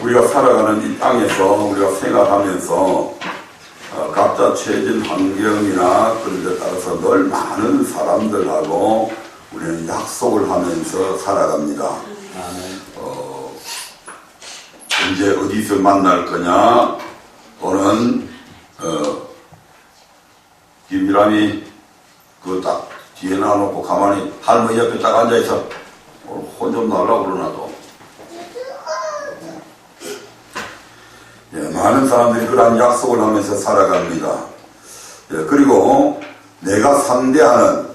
우리가 살아가는 이 땅에서 우리가 생활하면서 각자 처해진 환경이나 그런 데 따라서 늘 많은 사람들하고 우리는 약속을 하면서 살아갑니다. 언제 어디서 만날 거냐, 또는 김일함이 그 딱 뒤에 놔놓고 가만히 할머니 옆에 딱 앉아있어. 혼 좀 날라고 그러나 또. 많은 사람들이 그러한 약속을 하면서 살아갑니다. 그리고 내가 상대하는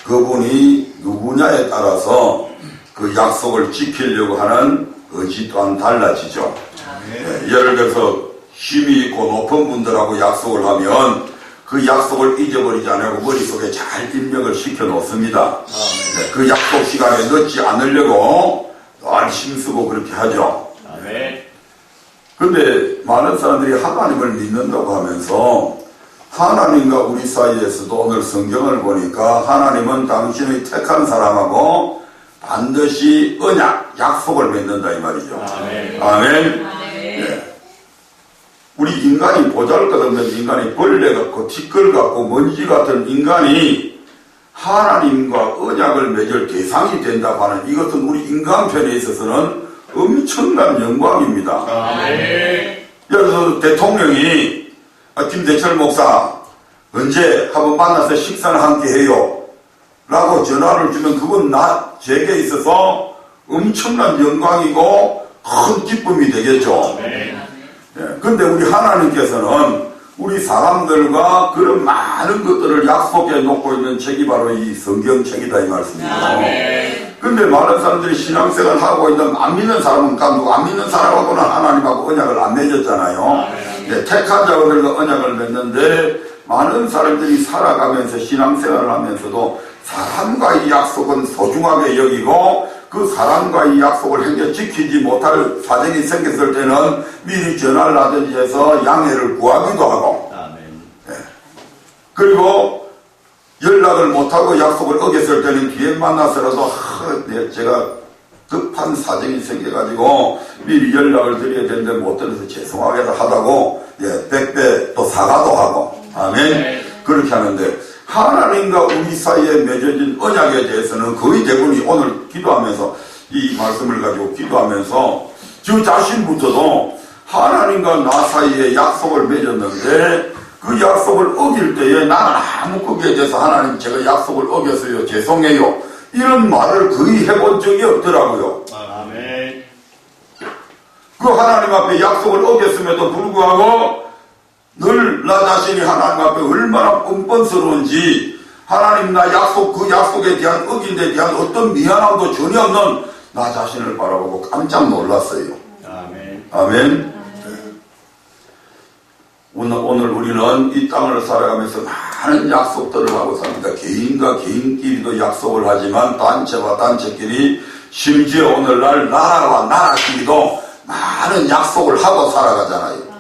그분이 누구냐에 따라서 그 약속을 지키려고 하는 의지 또한 달라지죠. 예를 들어서 힘이 있고 높은 분들하고 약속을 하면 그 약속을 잊어버리지 않고 머릿속에 잘 입력을 시켜 놓습니다. 그 약속 시간에 늦지 않으려고 늘 힘쓰고 그렇게 하죠. 그런데 많은 사람들이 하나님을 믿는다고 하면서 하나님과 우리 사이에서도 오늘 성경을 보니까 하나님은 당신의 택한 사람하고 반드시 언약, 약속을 맺는다 이 말이죠. 아멘. 우리 인간이 보잘것없는 인간이 벌레 같고 티끌 같고 먼지 같은 인간이 하나님과 언약을 맺을 대상이 된다고 하는 이것은 우리 인간편에 있어서는 엄청난 영광입니다. 예를 들어서 대통령이 김대철 목사 언제 한번 만나서 식사를 함께 해요 라고 전화를 주면 그건 제게 있어서 엄청난 영광이고 큰 기쁨이 되겠죠. 그런데 우리 하나님께서는 우리 사람들과 그런 많은 것들을 약속해 놓고 있는 책이 바로 이 성경책이다 이 말씀입니다. 그런데 많은 사람들이 신앙생활을 하고 있는 안 믿는 사람은 누구 안 믿는 사람하고는 하나님하고 언약을 안 맺었잖아요. 택한 자들과 언약을 맺는데 많은 사람들이 살아가면서 신앙생활을 하면서도 사람과의 약속은 소중하게 여기고 그 사람과의 약속을 행여 지키지 못할 사정이 생겼을 때는 미리 전화를 하든지 해서 양해를 구하기도 하고 그리고 연락을 못하고 약속을 어겼을 때는 뒤에 만나서라도 제가 급한 사정이 생겨가지고 미리 연락을 드려야 되는데 못 드려서 죄송하게도 하다고 100배 또 사과도 하고 아멘. 그렇게 하는데 하나님과 우리 사이에 맺어진 언약에 대해서는 거의 대부분이 오늘 기도하면서 이 말씀을 가지고 기도하면서 저 자신부터도 하나님과 나 사이에 약속을 맺었는데 그 약속을 어길 때에 나는 아무 거기에 대해서 하나님 제가 약속을 어겼어요 죄송해요 이런 말을 거의 해본 적이 없더라고요. 그 하나님 앞에 약속을 어겼음에도 불구하고 늘 나 자신이 하나님 앞에 얼마나 뻔뻔스러운지 하나님 나 그 약속에 대한 어긴 데 대한 어떤 미안함도 전혀 없는 나 자신을 바라보고 깜짝 놀랐어요. 아멘. 오늘 우리는 이 땅을 살아가면서 많은 약속들을 하고 삽니다. 개인과 개인끼리도 약속을 하지만 단체와 단체끼리 심지어 오늘날 나라와 나라끼리도 많은 약속을 하고 살아가잖아요.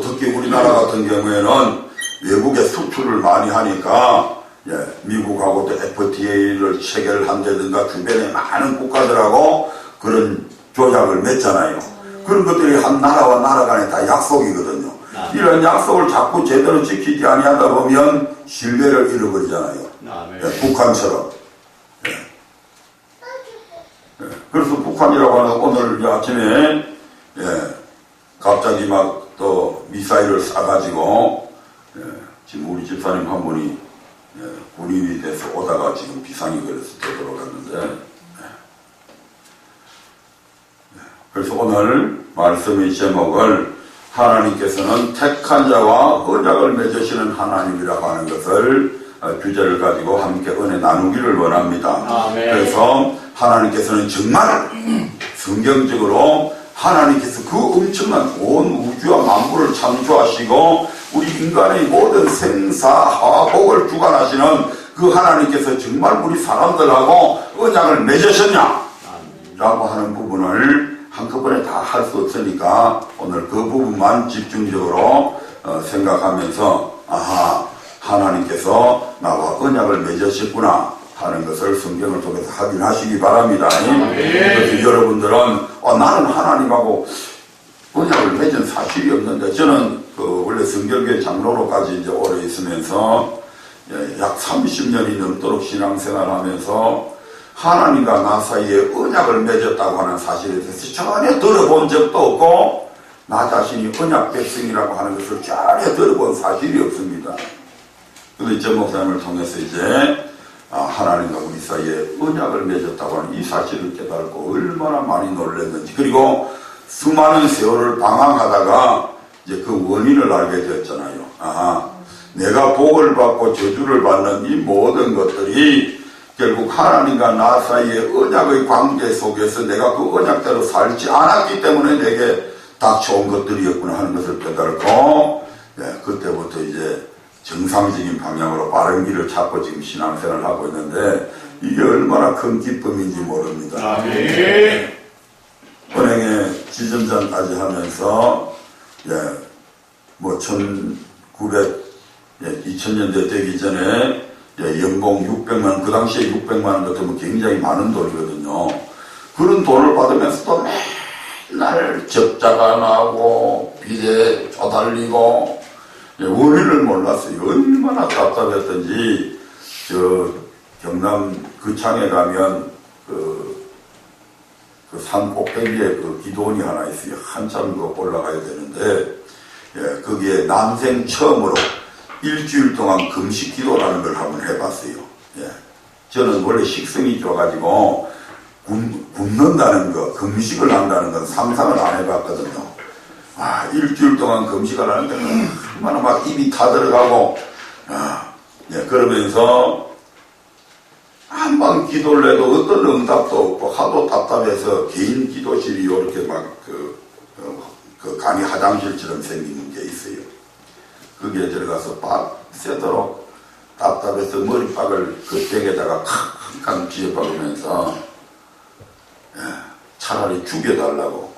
특히 우리나라 같은 경우에는 외국에 수출을 많이 하니까 미국하고도 FTA를 체결한다든가 주변에 많은 국가들하고 그런 조약을 맺잖아요. 그런 것들이 한 나라와 나라 간에 다 약속이거든요. 이런 약속을 자꾸 제대로 지키지 아니하다 보면 신뢰를 잃어버리잖아요. 북한처럼. 그래서 북한이라고 하는 오늘 아침에 갑자기 막 또 미사일을 쏴가지고 지금 우리 집사님 한 분이 군인이 돼서 오다가 지금 비상이 걸려서 되돌아갔는데 그래서 오늘 말씀의 제목을 하나님께서는 택한 자와 언약을 맺으시는 하나님이라고 하는 것을 주제를 가지고 함께 은혜 나누기를 원합니다. 그래서 하나님께서는 정말 성경적으로 하나님께서 그 엄청난 온 우주와 만물을 창조하시고 우리 인간의 모든 생사화복을 주관하시는 그 하나님께서 정말 우리 사람들하고 언약을 맺으셨냐 라고 하는 부분을 한꺼번에 다 할 수 없으니까 오늘 그 부분만 집중적으로 생각하면서 하나님께서 나와 언약을 맺으셨구나 하는 것을 성경을 통해서 확인하시기 바랍니다. 그래서 여러분들은 나는 하나님하고 언약을 맺은 사실이 없는데, 저는 원래 성결교회 장로로까지 이제 오래 있으면서 약 30년이 넘도록 신앙생활을 하면서 하나님과 나 사이에 언약을 맺었다고 하는 사실에 대해서 전혀 들어본 적도 없고, 나 자신이 언약 백성이라고 하는 것을 전혀 들어본 사실이 없습니다. 그런데 전 목사님을 통해서 이제 하나님과 우리 사이에 언약을 맺었다고 하는 이 사실을 깨달고 얼마나 많이 놀랐는지, 그리고 수많은 세월을 방황하다가 이제 그 원인을 알게 되었잖아요. 내가 복을 받고 저주를 받는 이 모든 것들이 결국 하나님과 나 사이의 언약의 관계 속에서 내가 그 언약대로 살지 않았기 때문에 내게 닥쳐온 것들이었구나 하는 것을 깨달고, 그때부터 이제 정상적인 방향으로 바른 길을 찾고 지금 신앙생활을 하고 있는데, 이게 얼마나 큰 기쁨인지 모릅니다. 은행에 지점장까지 하면서, 뭐 2000년대 되기 전에 연봉 600만, 그 당시에 600만원 같으면 굉장히 많은 돈이거든요. 그런 돈을 받으면서도 맨날 적자가 나고 빚에 쪼달리고 원인을 몰랐어요. 얼마나 답답했던지. 저 경남 그창에 가면 그 산 꼭대기에 그 기도원이 하나 있어요. 한참 올라가야 되는데, 거기에 난생 처음으로 일주일 동안 금식 기도라는 걸 한번 해봤어요. 저는 원래 식성이 좋아가지고 굶는다는 거, 금식을 한다는 건 상상을 안 해봤거든요. 일주일 동안 금식을 하는데 얼마나 막 입이 타들어가고, 그러면서 한번 기도를 해도 어떤 응답도 없고 하도 답답해서 개인 기도실이 이렇게 막 그 간이 화장실처럼 생기는 게 있어요. 거기에 들어가서 밤새도록 답답해서 머리박을 그 벽에다가 캉캉 쥐어박으면서 차라리 죽여달라고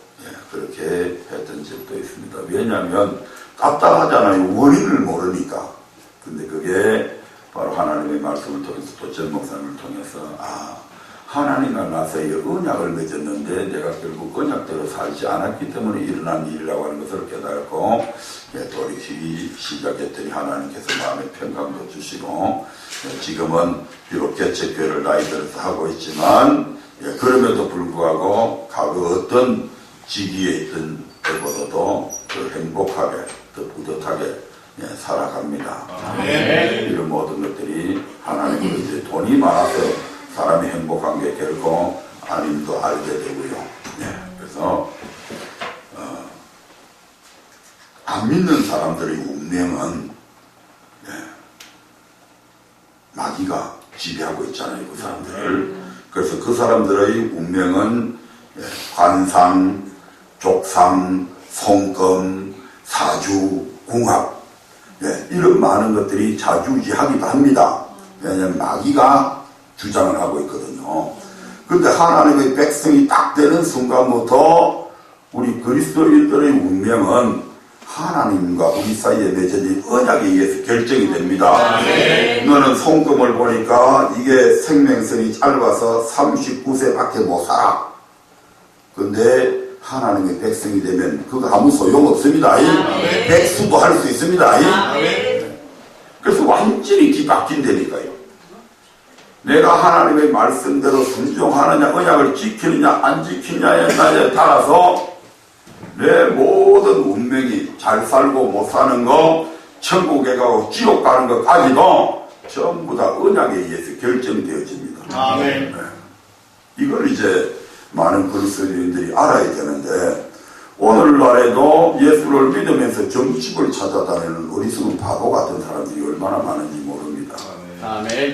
그렇게 했던 적도 있습니다. 왜냐하면 답답하잖아요. 원인을 모르니까. 근데 그게 바로 하나님의 말씀을 통해서 또 전 목사님을 통해서 하나님과 나 사이에 언약을 맺었는데 내가 결국 언약대로 살지 않았기 때문에 일어난 일이라고 하는 것을 깨달고 돌이키기 시작했더니 하나님께서 마음의 평강도 주시고, 지금은 비록 개척교회를 나이 들어서 하고 있지만 그럼에도 불구하고 과거 어떤 직위에 있던 때보다도 더 행복하게, 더 뿌듯하게 살아갑니다. 이런 모든 것들이 하나님으로 이제 돈이 많아서 사람이 행복한 게 결코 아님도 알게 되고요. 그래서 안 믿는 사람들의 운명은 마귀가 지배하고 있잖아요. 그 사람들을. 그래서 그 사람들의 운명은 관상, 족상, 송금, 사주, 궁합, 이런 많은 것들이 좌지우지하기도 합니다. 왜냐하면 마귀가 주장을 하고 있거든요. 그런데 하나님의 백성이 딱 되는 순간부터 우리 그리스도인들의 운명은 하나님과 우리 사이에 맺어진 언약에 의해서 결정이 됩니다. 너는 송금을 보니까 이게 생명선이 짧아서 39세밖에 못 살아. 근데 하나님의 백성이 되면 그거 아무 소용없습니다. 백수도 할 수 있습니다. 그래서 완전히 뒤바뀐다니까요. 내가 하나님의 말씀대로 순종하느냐, 언약을 지키느냐, 안 지키느냐에 따라서 내 모든 운명이 잘 살고 못 사는 거, 천국에 가고 지옥 가는 것까지도 전부 다 언약에 의해서 결정되어집니다. 이걸 이제 많은 그리스도인들이 알아야 되는데, 오늘날에도 예수를 믿으면서 점집을 찾아다니는 어리석은 바보 같은 사람들이 얼마나 많은지 모릅니다.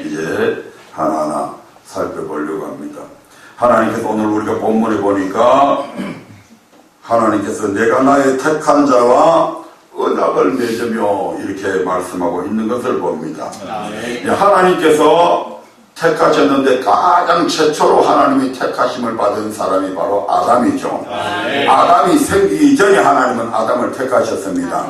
이제 하나하나 살펴보려고 합니다. 하나님께서 오늘 우리가 본문에 보니까 하나님께서 내가 나의 택한 자와 언약을 맺으며 이렇게 말씀하고 있는 것을 봅니다. 하나님께서 택하셨는데 가장 최초로 하나님이 택하심을 받은 사람이 바로 아담이죠. 아담이 생기기 전에 하나님은 아담을 택하셨습니다.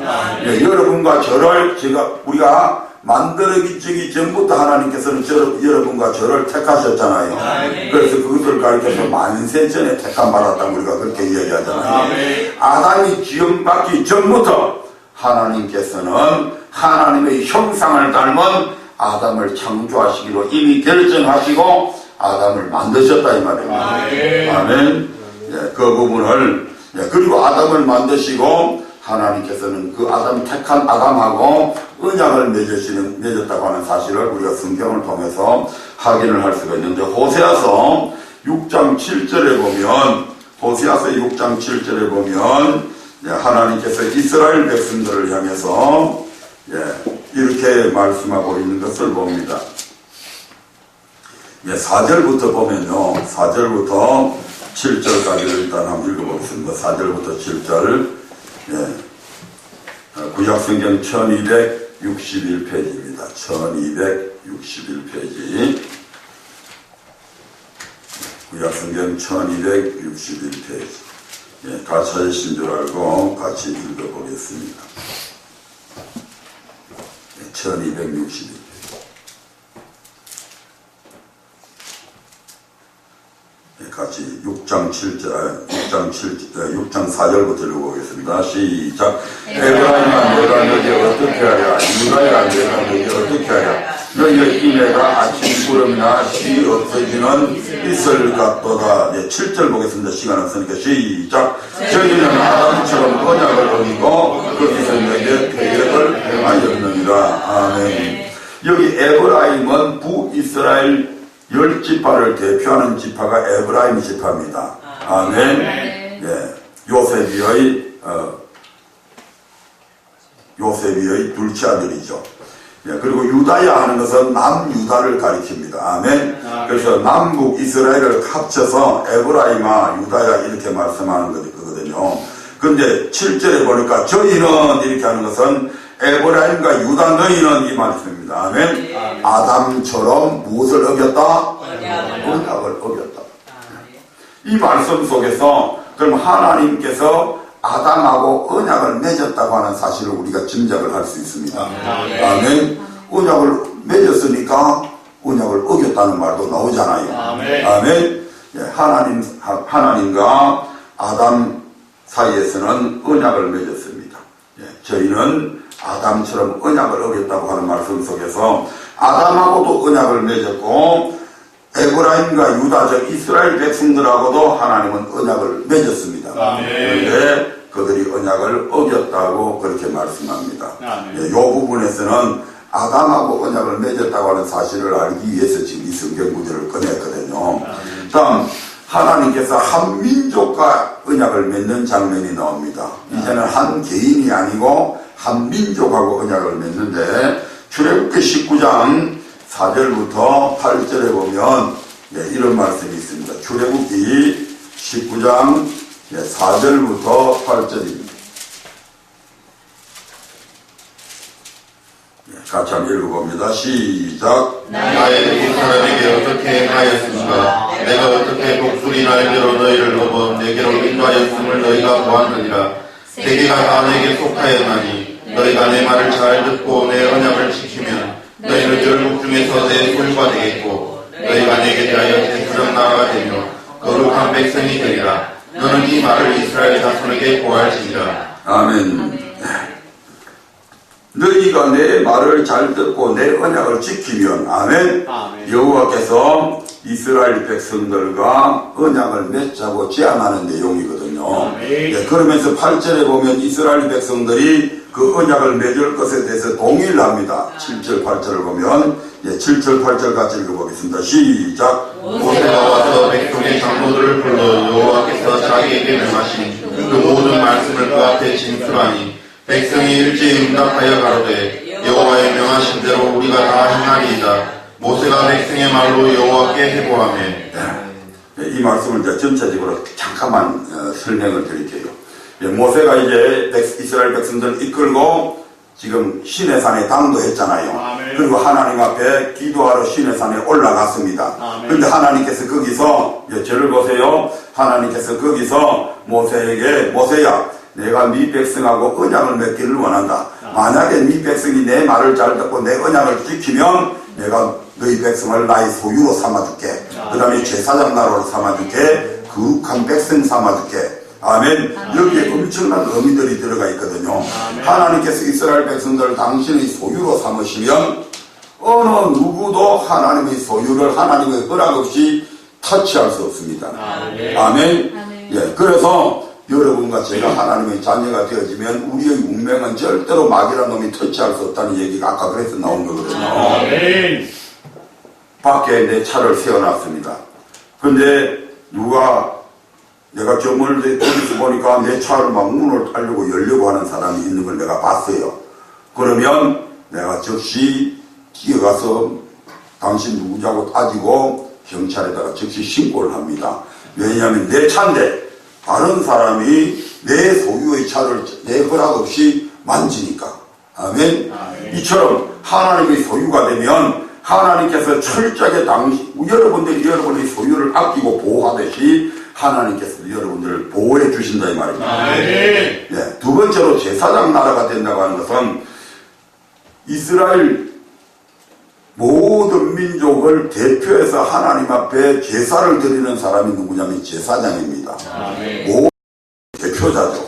여러분과 저를 우리가 만들어지기 전부터 하나님께서는 여러분과 저를 택하셨잖아요. 그래서 그것을 가리켜서 만세 전에 택함 받았다고 우리가 그렇게 이야기하잖아요. 아담이 지음받기 전부터 하나님께서는 하나님의 형상을 닮은 아담을 창조하시기로 이미 결정하시고 아담을 만드셨다 이 말입니다. 아멘. 예, 그 부분을 그리고 아담을 만드시고 하나님께서는 그 아담 택한 아담하고 언약을 맺었다고 하는 사실을 우리가 성경을 통해서 확인을 할 수가 있는데 호세아서 6장 7절에 보면 하나님께서 이스라엘 백성들을 향해서 이렇게 말씀하고 있는 것을 봅니다. 4절부터 보면요. 4절부터 7절까지를 일단 한번 읽어보겠습니다. 4절부터 7절. 구약성경 1261페이지입니다. 1261페이지. 구약성경 1261페이지. 다 찾으신 줄 알고 같이 읽어보겠습니다. 1261페이지. 같이 6장 4절부터 읽어보겠습니다. 시작. 에브라임아 내가 너에게 어떻게 하랴? 유다야 내가 너에게 어떻게 하랴? 너희의 인애가 아침 구름이나 시 없어지는 이슬 같도다. 7절 보겠습니다. 시간 없으니까 시작. 저희는 아담처럼 언약을 어기고 거기서 너에게 폐역을 행하였느니라. 아멘. 여기 에브라임은 북이스라엘 10지파를 대표하는 지파가 에브라임 지파입니다. 아멘. 요셉의 둘째 아들이죠. 그리고 유다야 하는 것은 남유다를 가리킵니다. 아멘. 그래서 남북 이스라엘을 합쳐서 에브라임아 유다야 이렇게 말씀하는 거거든요. 근데 7절에 보니까 저희는 이렇게 하는 것은 에브라임과 유다 너희는 이 말씀입니다. 아멘. 아담처럼 무엇을 어겼다? 언약을 어겼다. 이 말씀 속에서 그럼 하나님께서 아담하고 언약을 맺었다고 하는 사실을 우리가 짐작을 할 수 있습니다. 아멘. 언약을 맺었으니까 언약을 어겼다는 말도 나오잖아요. 아멘. 하나님과 아담 사이에서는 언약을 맺었습니다. 저희는 아담처럼 언약을 어겼다고 하는 말씀 속에서 아담하고도 언약을 맺었고 에브라임과 유다 즉 이스라엘 백성들하고도 하나님은 언약을 맺었습니다. 그런데 그들이 언약을 어겼다고 그렇게 말씀합니다. 이 부분에서는 아담하고 언약을 맺었다고 하는 사실을 알기 위해서 지금 이 성경 구절을 꺼냈거든요. 다음 하나님께서 한 민족과 언약을 맺는 장면이 나옵니다. 이제는 한 개인이 아니고 한 민족하고 언약을 맺는데 출애굽기 19장 4절부터 8절에 보면 이런 말씀이 있습니다. 출애굽기 19장 4절부터 8절입니다. 같이 한번 읽어봅니다. 시작. 나의 두 사람에게 어떻게 행하였습니까? 내가 어떻게 독수리 날개로 너희를 넘어 내게로 인도하였음을 너희가 보았느니라. 세계가 다 내게 속하였나니 너희가 내 말을 잘 듣고 내 언약을 지키면 너희는 열국 중에서 내 소유가 되겠고 너희가 내게 대하여 대수령 나라가 되며 거룩한 백성이 되리라. 너는 이 말을 이스라엘 자손에게 고할지니라. 아멘. 너희가 내 말을 잘 듣고 내 언약을 지키면 아멘. 여호와께서 이스라엘 백성들과 언약을 맺자고 제안하는 내용이거든요. 그러면서 8절에 보면 이스라엘 백성들이 그 언약을 맺을 것에 대해서 동의를 합니다. 7절 8절을 보면 7절 8절 같이 읽어보겠습니다. 시작. 모세가 와서 백성의 장로들을 불러 여호와께서 자기에게 명하신 그 모든 말씀을 그 앞에 진술하니 백성이 일제히 응답하여 가로되 여호와의 명하신 대로 우리가 다 행하리이다. 모세가 백성의 말로 여호와께 해보하며. 이 말씀을 이제 전체적으로 잠깐만 설명을 드릴게요. 모세가 이제 이스라엘 백성들 이끌고 지금 시내산에 당도했잖아요. 그리고 하나님 앞에 기도하러 시내산에 올라갔습니다. 그런데 하나님께서 거기서 저를 보세요. 하나님께서 거기서 모세에게 모세야 내가 네 백성하고 언약을 맺기를 원한다. 만약에 네 백성이 내 말을 잘 듣고 내 언약을 지키면 내가 너희 백성을 나의 소유로 삼아줄게. 그 다음에 제사장 나라로 삼아줄게. 거룩한 백성 삼아줄게. 아멘. 여기에 엄청난 의미들이 들어가 있거든요. 하나님께서 이스라엘 백성들을 당신의 소유로 삼으시면 어느 누구도 하나님의 소유를 하나님의 허락 없이 터치할 수 없습니다. 아멘. 예, 그래서 여러분과 제가 하나님의 자녀가 되어지면 우리의 운명은 절대로 마귀라는 놈이 터치할 수 없다는 얘기가 아까 그래서 나온 거거든요. 밖에 내 차를 세워놨습니다. 근데 누가 내가 저물을 거기서 보니까 내 차를 막 문을 타려고 열려고 하는 사람이 있는 걸 내가 봤어요. 그러면 내가 즉시 뛰어가서 당신 누구냐고 따지고 경찰에다가 즉시 신고를 합니다. 왜냐하면 내 차인데 다른 사람이 내 소유의 차를 내 허락 없이 만지니까. 아멘. 이처럼 하나님의 소유가 되면 하나님께서 철저하게 여러분들이 여러분의 소유를 아끼고 보호하듯이 하나님께서 여러분들을 보호해 주신다 이 말입니다. 네, 두 번째로 제사장 나라가 된다고 하는 것은 이스라엘 모든 민족을 대표해서 하나님 앞에 제사를 드리는 사람이 누구냐면 제사장입니다. 모든 대표자죠.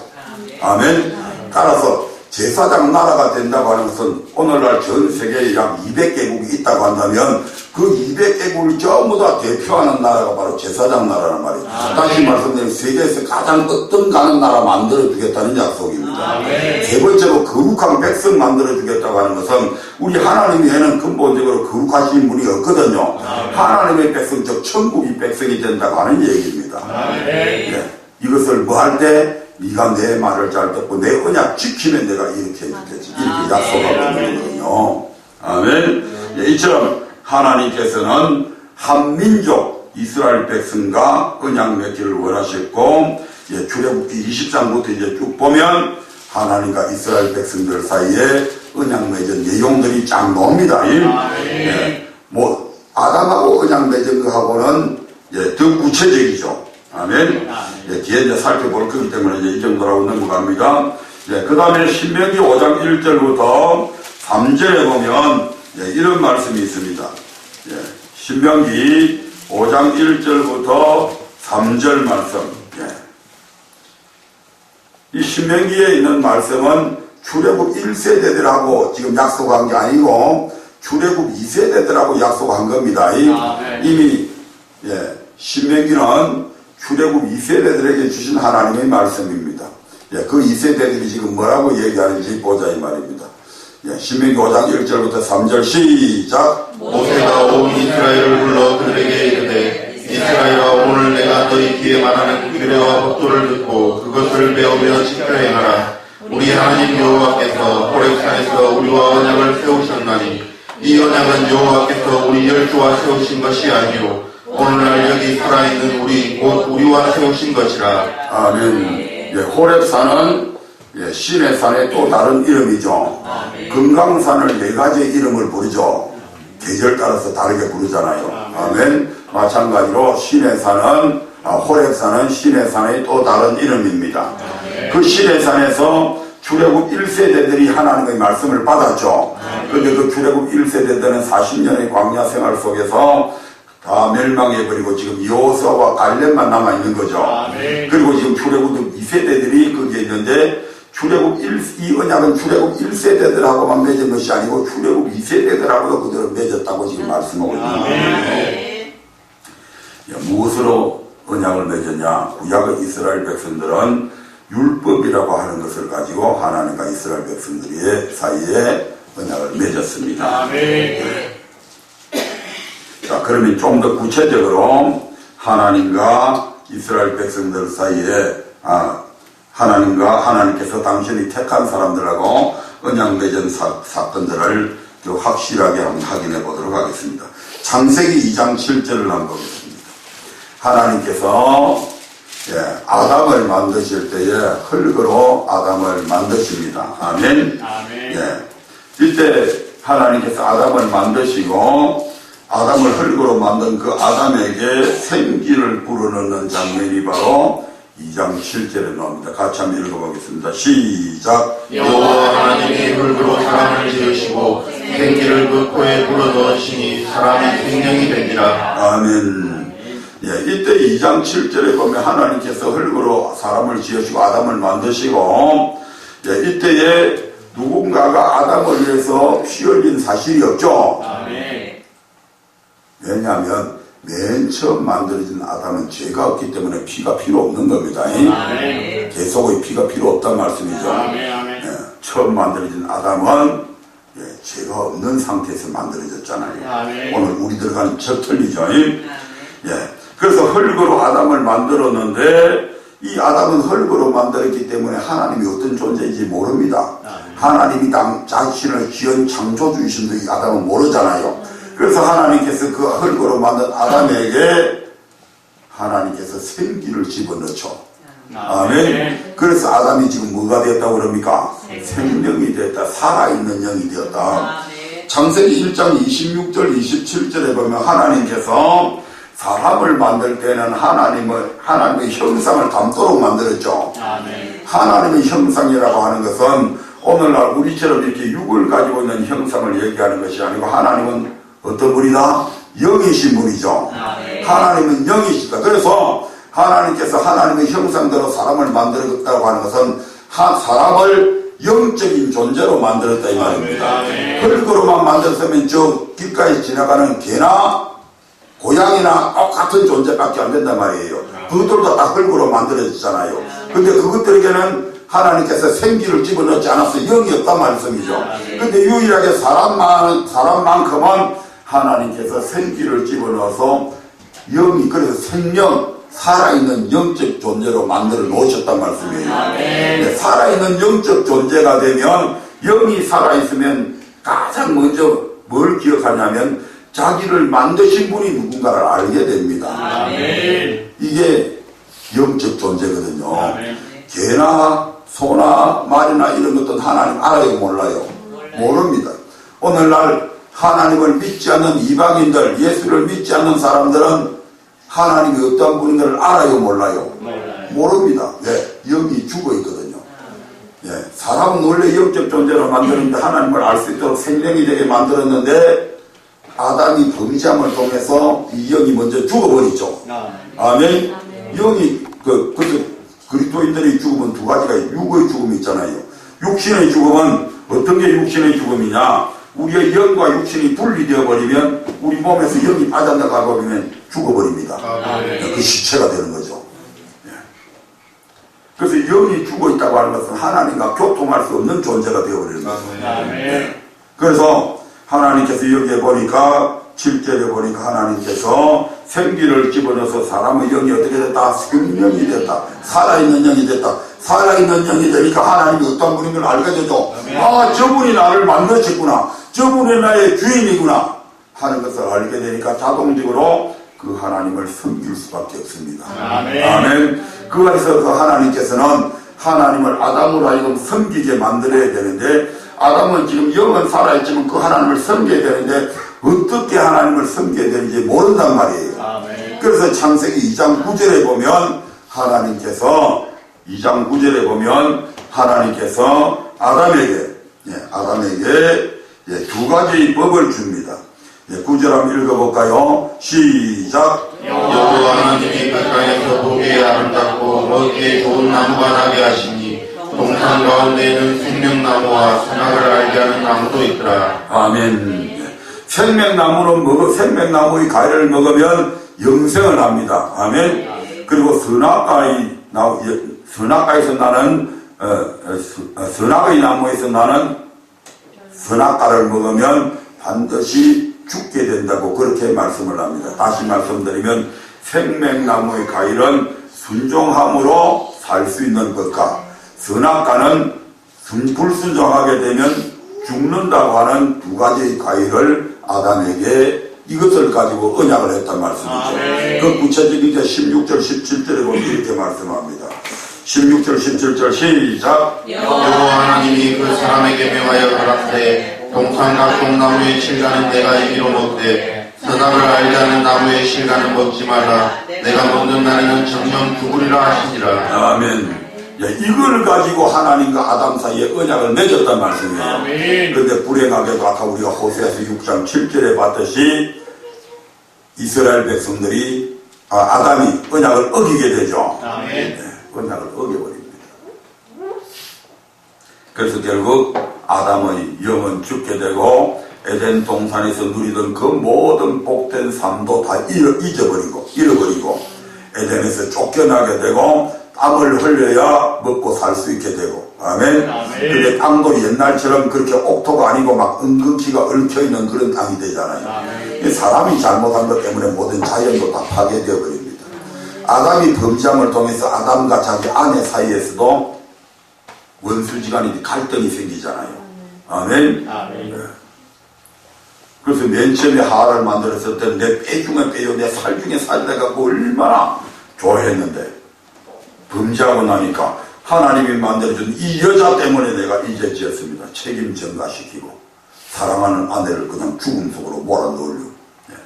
아멘. 따라서 제사장 나라가 된다고 하는 것은 오늘날 전 세계에 약 200개국이 있다고 한다면 그 200개국을 전부 다 대표하는 나라가 바로 제사장 나라란 말이죠. 다시 말씀드리면 세계에서 가장 어떤 가는 나라 만들어주겠다는 약속입니다. 세 번째로 거룩한 백성 만들어주겠다고 하는 것은 우리 하나님에는 근본적으로 거룩하신 분이 없거든요. 하나님의 백성, 즉 천국이 백성이 된다고 하는 얘기입니다. 네. 이것을 뭐 할 때? 네가 내 말을 잘 듣고 내 언약 지키면 내가 이렇게 해주겠지. 이렇게 약속하고 있는 거거든요. 아멘. 예, 이처럼 하나님께서는 한민족 이스라엘 백성과 언약 맺기를 원하셨고, 예, 출애굽기 20장부터 이제 쭉 보면 하나님과 이스라엘 백성들 사이에 언약 맺은 내용들이 쫙 나옵니다. 예, 뭐 아담하고 언약 맺은 거하고는 예, 더 구체적이죠. 아멘. 예, 뒤에 이제 살펴볼 거기 때문에 이제 이 정도라고 넘어갑니다. 예, 그 다음에 신명기 5장 1절부터 3절에 보면 예, 이런 말씀이 있습니다. 예, 신명기 5장 1절부터 3절 말씀. 예. 이 신명기에 있는 말씀은 출애굽 1세대들하고 지금 약속한 게 아니고 출애굽 2세대들하고 약속한 겁니다. 이미 예, 신명기는 출애굽 2세대들에게 주신 하나님의 말씀입니다. 예, 그 2세대들이 지금 뭐라고 얘기하는지 보자 이 말입니다. 예, 신명기 5장 1절부터 3절 시작. 모세가 온 이스라엘을 불러 그들에게 이르되 이스라엘아 오늘 내가 너희 귀에 말하는 규례와 법도를 듣고 그것을 배우며 지켜 행하라. 우리 하나님 여호와께서 호렙산에서 우리와 언약을 세우셨나니 이 언약은 여호와께서 우리 열조와 세우신 것이 아니요 오늘날 여기 살아있는 우리 곧 우리와 세우신 것이라. 아멘. 예, 호렙산은 예, 신의 산의 또 다른 이름이죠. 금강산을 네 가지의 이름을 부르죠. 계절 따라서 다르게 부르잖아요. 아멘. 마찬가지로 신의 산은 호렙산은 신의 산의 또 다른 이름입니다. 그 신의 산에서 출애굽 1세대들이 하나님의 말씀을 받았죠. 그런데 그 출애굽 1세대들은 40년의 광야 생활 속에서 다 멸망해버리고 지금 여호수아와 갈렙만 남아있는 거죠. 그리고 지금 출애굽 2세대들이 거기에 있는데 이 언약은 출애굽 1세대들하고만 맺은 것이 아니고 출애굽 2세대들하고도 그대로 맺었다고 지금 말씀하고 있는 거예요. 무엇으로 언약을 맺었냐? 구약의 이스라엘 백성들은 율법이라고 하는 것을 가지고 하나님과 이스라엘 백성들의 사이에 언약을 맺었습니다. 자, 그러면 좀 더 구체적으로 하나님과 이스라엘 백성들 사이에 하나님께서 당신이 택한 사람들하고 언약 맺은 사건들을 좀 확실하게 한번 확인해 보도록 하겠습니다. 창세기 2장 7절을 한번 보겠습니다. 하나님께서 아담을 만드실 때에 흙으로 아담을 만드십니다. 아멘. 이때 하나님께서 아담을 만드시고 아담을 흙으로 만든 그 아담에게 생기를 불어넣는 장면이 바로 2장 7절에 나옵니다. 같이 한번 읽어보겠습니다. 시작. 여호와 하나님이 흙으로 사람을 지으시고 생기를 그 코에 불어넣으시니 사람이 생명이 되니라. 아멘. 예, 이때 2장 7절에 보면 하나님께서 흙으로 사람을 지으시고 아담을 만드시고, 예, 이때에 누군가가 아담을 위해서 피 흘린 사실이 없죠. 아멘. 왜냐하면 맨 처음 만들어진 아담은 죄가 없기 때문에 피가 필요 없는 겁니다. 아멘. 계속의 피가 필요 없단 말씀이죠. 아멘. 아멘. 예, 처음 만들어진 아담은 예, 죄가 없는 상태에서 만들어졌잖아요. 아멘. 오늘 우리들과는 저 틀리죠. 예, 그래서 흙으로 아담을 만들었는데 이 아담은 흙으로 만들었기 때문에 하나님이 어떤 존재인지 모릅니다. 하나님이 자신을 지은 창조주이신도 이 아담은 모르잖아요. 그래서 하나님께서 그 흙으로 만든 아담에게 하나님께서 생기를 집어넣죠. 아멘. 그래서 아담이 지금 뭐가 되었다고 그럽니까? 생명이 되었다. 살아있는 영이 되었다. 창세기 1장 26절 27절에 보면 하나님께서 사람을 만들 때는 하나님의 형상을 담도록 만들었죠. 아멘. 하나님의 형상이라고 하는 것은 오늘날 우리처럼 이렇게 육을 가지고 있는 형상을 얘기하는 것이 아니고 하나님은 어떤 분이다? 영이신 분이죠. 하나님은 영이시다. 그래서 하나님께서 하나님의 형상대로 사람을 만들었다고 하는 것은 사람을 영적인 존재로 만들었다 이 말입니다. 흙으로만 만들었으면 저 길가에 지나가는 개나 고양이나 똑같은 존재밖에 안 된단 말이에요. 그것들도 다 흙으로 만들어졌잖아요. 근데 그것들에게는 하나님께서 생기를 집어넣지 않아서 영이 없단 말씀이죠. 근데 유일하게 사람만큼은 하나님께서 생기를 집어넣어서 영이, 그래서 생명, 살아있는 영적 존재로 만들어 놓으셨단 말씀이에요. 네, 살아있는 영적 존재가 되면, 영이 살아있으면 가장 먼저 뭘 기억하냐면 자기를 만드신 분이 누군가를 알게 됩니다. 아멘. 이게 영적 존재거든요. 아멘. 개나 소나 말이나 이런 것도 하나님 알아요, 몰라요? 모릅니다. 오늘날 하나님을 믿지 않는 이방인들, 예수를 믿지 않는 사람들은 하나님이 어떤 분인가를 알아요, 몰라요? 모릅니다. 왜? 영이 죽어 있거든요. 예, 사람은 원래 영적 존재로 만드는데 하나님을 알 수 있도록 생명이 되게 만들었는데 아담이 범죄함을 통해서 이 영이 먼저 죽어버리죠. 아멘. 영이 그리스도인들의 죽음은 두 가지가 육의 죽음이 있잖아요. 육신의 죽음은 어떤 게 육신의 죽음이냐? 우리의 영과 육신이 분리되어 버리면 우리 몸에서 영이 빠져나가 버리면 죽어버립니다. 그 시체가 되는 거죠. 예. 그래서 영이 죽어 있다고 하는 것은 하나님과 교통할 수 없는 존재가 되어버리는 거죠. 그래서 하나님께서 여기에 보니까 7절에 보니까 하나님께서 생기를 집어넣어서 사람의 영이 어떻게 됐다? 생명이 됐다. 살아있는 영이 됐다. 살아있는 영이 되니까 하나님이 어떤 분인 걸 알게 되죠. 아, 저분이 나를 만드셨구나. 저분이 나의 주인이구나 하는 것을 알게 되니까 자동적으로 그 하나님을 섬길 수밖에 없습니다. 아멘. 그 안에서 그 하나님께서는 하나님을 아담으로 하여금 섬기게 만들어야 되는데 아담은 지금 영은 살아있지만 그 하나님을 섬겨야 되는데 어떻게 하나님을 섬겨야 되는지 모른단 말이에요. 그래서 창세기 2장 9절에 보면 하나님께서 2장 9절에 보면 하나님께서 아담에게 두 가지의 법을 줍니다. 9절 한번 읽어볼까요? 시작. 여호와 하나님이 그 땅에서 보기에 아름답고 먹기에 좋은 나무가 나게 하시니 동산 가운데에는 생명나무와 선악을 알게 하는 나무도 있더라. 아멘. 생명나무의 과일을 먹으면 영생을 합니다. 아멘. 그리고 선악과에서 나는 선악의 나무에서 나는 선악과를 먹으면 반드시 죽게 된다고 그렇게 말씀을 합니다. 다시 말씀드리면 생명나무의 과일은 순종함으로 살 수 있는 것과 선악과는 불순종하게 되면 죽는다고 하는 두 가지의 과일을 아담에게 이것을 가지고 언약을 했단 말씀이죠. 그 구체적인 이제 16절 17절에 보면 이렇게 말씀합니다. 16절 17절 시작. 여호와 하나님이 그 사람에게 명하여 가라사대 동산 각종 나무의 실과는 내가 임의로 먹되 선악을 알게 하는 나무의 실과는 먹지 말라. 내가 먹는 날에는 정령 죽으리라 하시니라. 아멘. 이걸 가지고 하나님과 아담 사이에 언약을 맺었단 말씀이에요. 아멘. 그런데 불행하게도 아까 우리가 호세아서 6장 7절에 봤듯이 이스라엘 백성들이 아담이 언약을 어기게 되죠. 아멘. 네, 언약을 어겨버립니다. 그래서 결국 아담의 영은 죽게 되고 에덴 동산에서 누리던 그 모든 복된 삶도 다 잃어버리고 에덴에서 쫓겨나게 되고 땀을 흘려야 먹고 살 수 있게 되고 아멘. 근데 땅도 옛날처럼 그렇게 옥토가 아니고 막 은근기가 얽혀있는 그런 땅이 되잖아요. 사람이 잘못한 것 때문에 모든 자연도 다 파괴되어 버립니다. 아담이 범죄함을 통해서 아담과 자기 아내 사이에서도 원수지간이 갈등이 생기잖아요. 아멘. 그래서 맨 처음에 하와를 만들었을 때 내 뼈 중에 뼈요 내 살 중에 살 내갖고 얼마나 좋아했는데 범죄하고 나니까 하나님이 만들어준 이 여자 때문에 내가 이제 지었습니다. 책임 전가시키고 사랑하는 아내를 그냥 죽음 속으로 몰아넣으려. 네.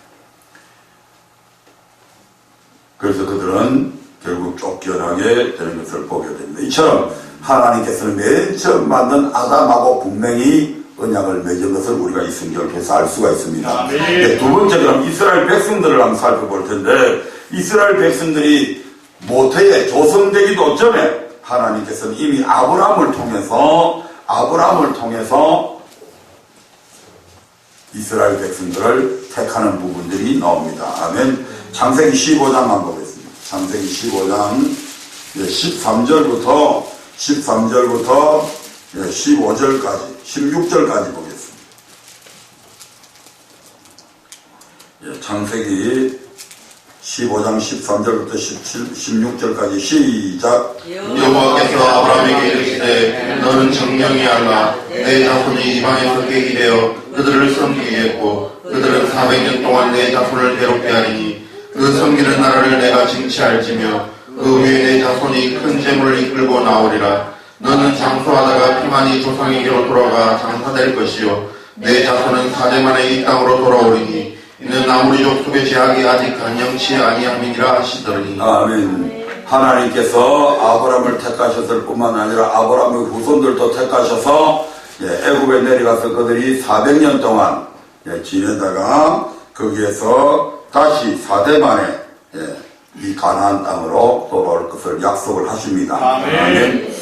그래서 그들은 결국 쫓겨나게 되는 것을 보게 됩니다. 이처럼 하나님께서는 맨 처음 만든 아담하고 분명히 언약을 맺은 것을 우리가 이 성경을 통해서 알 수가 있습니다. 네, 두 번째 그럼 이스라엘 백성들을 한번 살펴볼 텐데 이스라엘 백성들이 모태에 조성되기도 전에 하나님께서는 이미 아브라함을 통해서 이스라엘 백성들을 택하는 부분들이 나옵니다. 아멘. 창세기 15장만 보겠습니다. 창세기 15장 13절부터 15절까지 16절까지 보겠습니다. 창세기 15장 13절부터 16절까지 시작. 여호와께서 아브라함에게 이르시되 너는 정령히 알라. 내 자손이 이방에서 깨게 되어 그들을 섬기게 했고 그들은 400년 동안 내 자손을 괴롭게 하리니 그 섬기는 나라를 내가 징치할지며 그 후에 내 자손이 큰 재물을 이끌고 나오리라. 너는 장수하다가 피만이 조상에게로 돌아가 장사될 것이요 내 자손은 사대만에 이 땅으로 돌아오리니 이는 아무리 족속의 제약이 아직 간영치 아니함이니라 하시더니. 아멘. 하나님께서 아브라함을 택하셨을 뿐만 아니라 아브라함의 후손들도 택하셔서 애굽에 내려가서 그들이 400년 동안 지내다가 거기에서 다시 4대 만에 이 가나안 땅으로 돌아올 것을 약속을 하십니다. 아멘.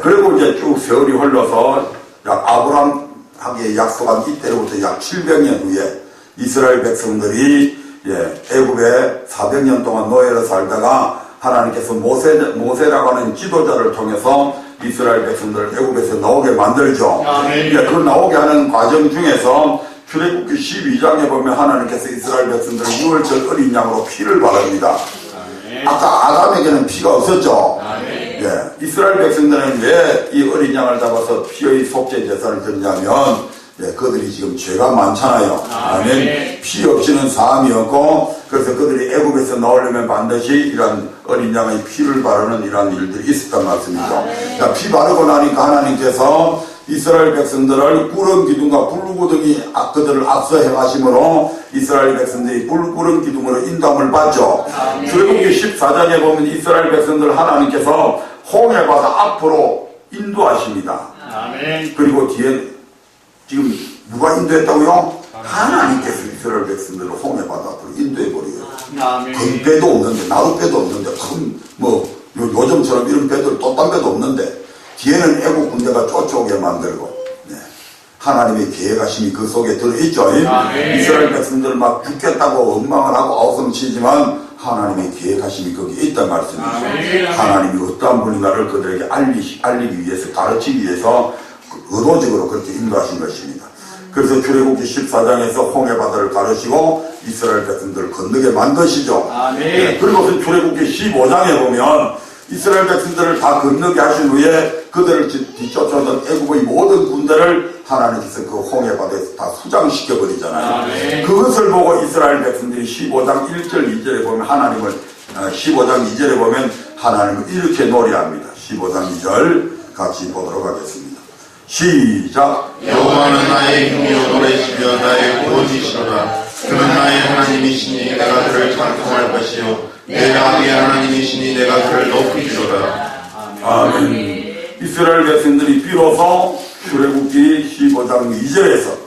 그리고 이제 쭉 세월이 흘러서 아브라함에게 약속한 이때로부터 약 700년 후에 이스라엘 백성들이 애굽에 400년 동안 노예로 살다가 하나님께서 모세라고 하는 지도자를 통해서 이스라엘 백성들을 애굽에서 나오게 만들죠. 그 나오게 하는 과정 중에서 출애굽기 12장에 보면 하나님께서 이스라엘 백성들을 6월절 어린 양으로 피를 바릅니다. 아까 아담에게는 피가 없었죠. 이스라엘 백성들은 왜 이 어린 양을 잡아서 피의 속죄 제사를 드리냐면 그들이 지금 죄가 많잖아요. 아멘. 피 없이는 사함이 없고 그래서 그들이 애굽에서 나오려면 반드시 이런 어린 양의 피를 바르는 이런 일들이 있었단 말씀이죠. 피 바르고 나니까 하나님께서 이스라엘 백성들을 푸른 기둥과 불구덩이 그들을 앞서해 가심으로 이스라엘 백성들이 푸른 기둥으로 인도함을 받죠. 출애굽기 14장에 보면 이스라엘 백성들 하나님께서 홍해바다 앞으로 인도하십니다. 그리고 뒤에 지금 누가 인도했다고요? 하나님께서 이스라엘 백성들을 홍해바다 앞으로 인도해버려요. 큰 배도 없는데 나룻배도 없는데 요즘처럼 이런 배들 돛단 배도 없는데 뒤에는 애국 군대가 쫓아오게 만들고 하나님의 계획하심이 그 속에 들어있죠. 이스라엘 백성들은 막 죽겠다고 원망을 하고 아우성치지만 하나님의 계획하심이 거기에 있단 말씀이죠. 하나님이 어떠한 분인가를 그들에게 알리기 위해서 가르치기 위해서 의도적으로 그렇게 인도하신 것입니다. 그래서 출애굽기 14장에서 홍해바다를 가르치고 이스라엘 백성들을 건너게 만드시죠. 그리고 출애굽기 15장에 보면 이스라엘 백성들을 다 건너게 하신 후에 그들을 뒤쫓아오던 애굽의 모든 군대를 하나님께서 그 홍해바다에서 다 수장시켜 버리잖아요. 그것을 보고 이스라엘 백성들이 15장 1절 2절에 보면 15장 2절에 보면 하나님을 이렇게 노래합니다. 15장 2절 같이 보도록 하겠습니다. 시작. 여호와는 나의 힘이요 노래시며 나의 구원이시로다. 그는 나의 하나님이시니 내가 그를 찬송할 것이요 내 아비의 하나님이시니 내가 그를 높이리로다. 아멘. 이스라엘 백성들이 비로소 출애굽기 15장 2절에서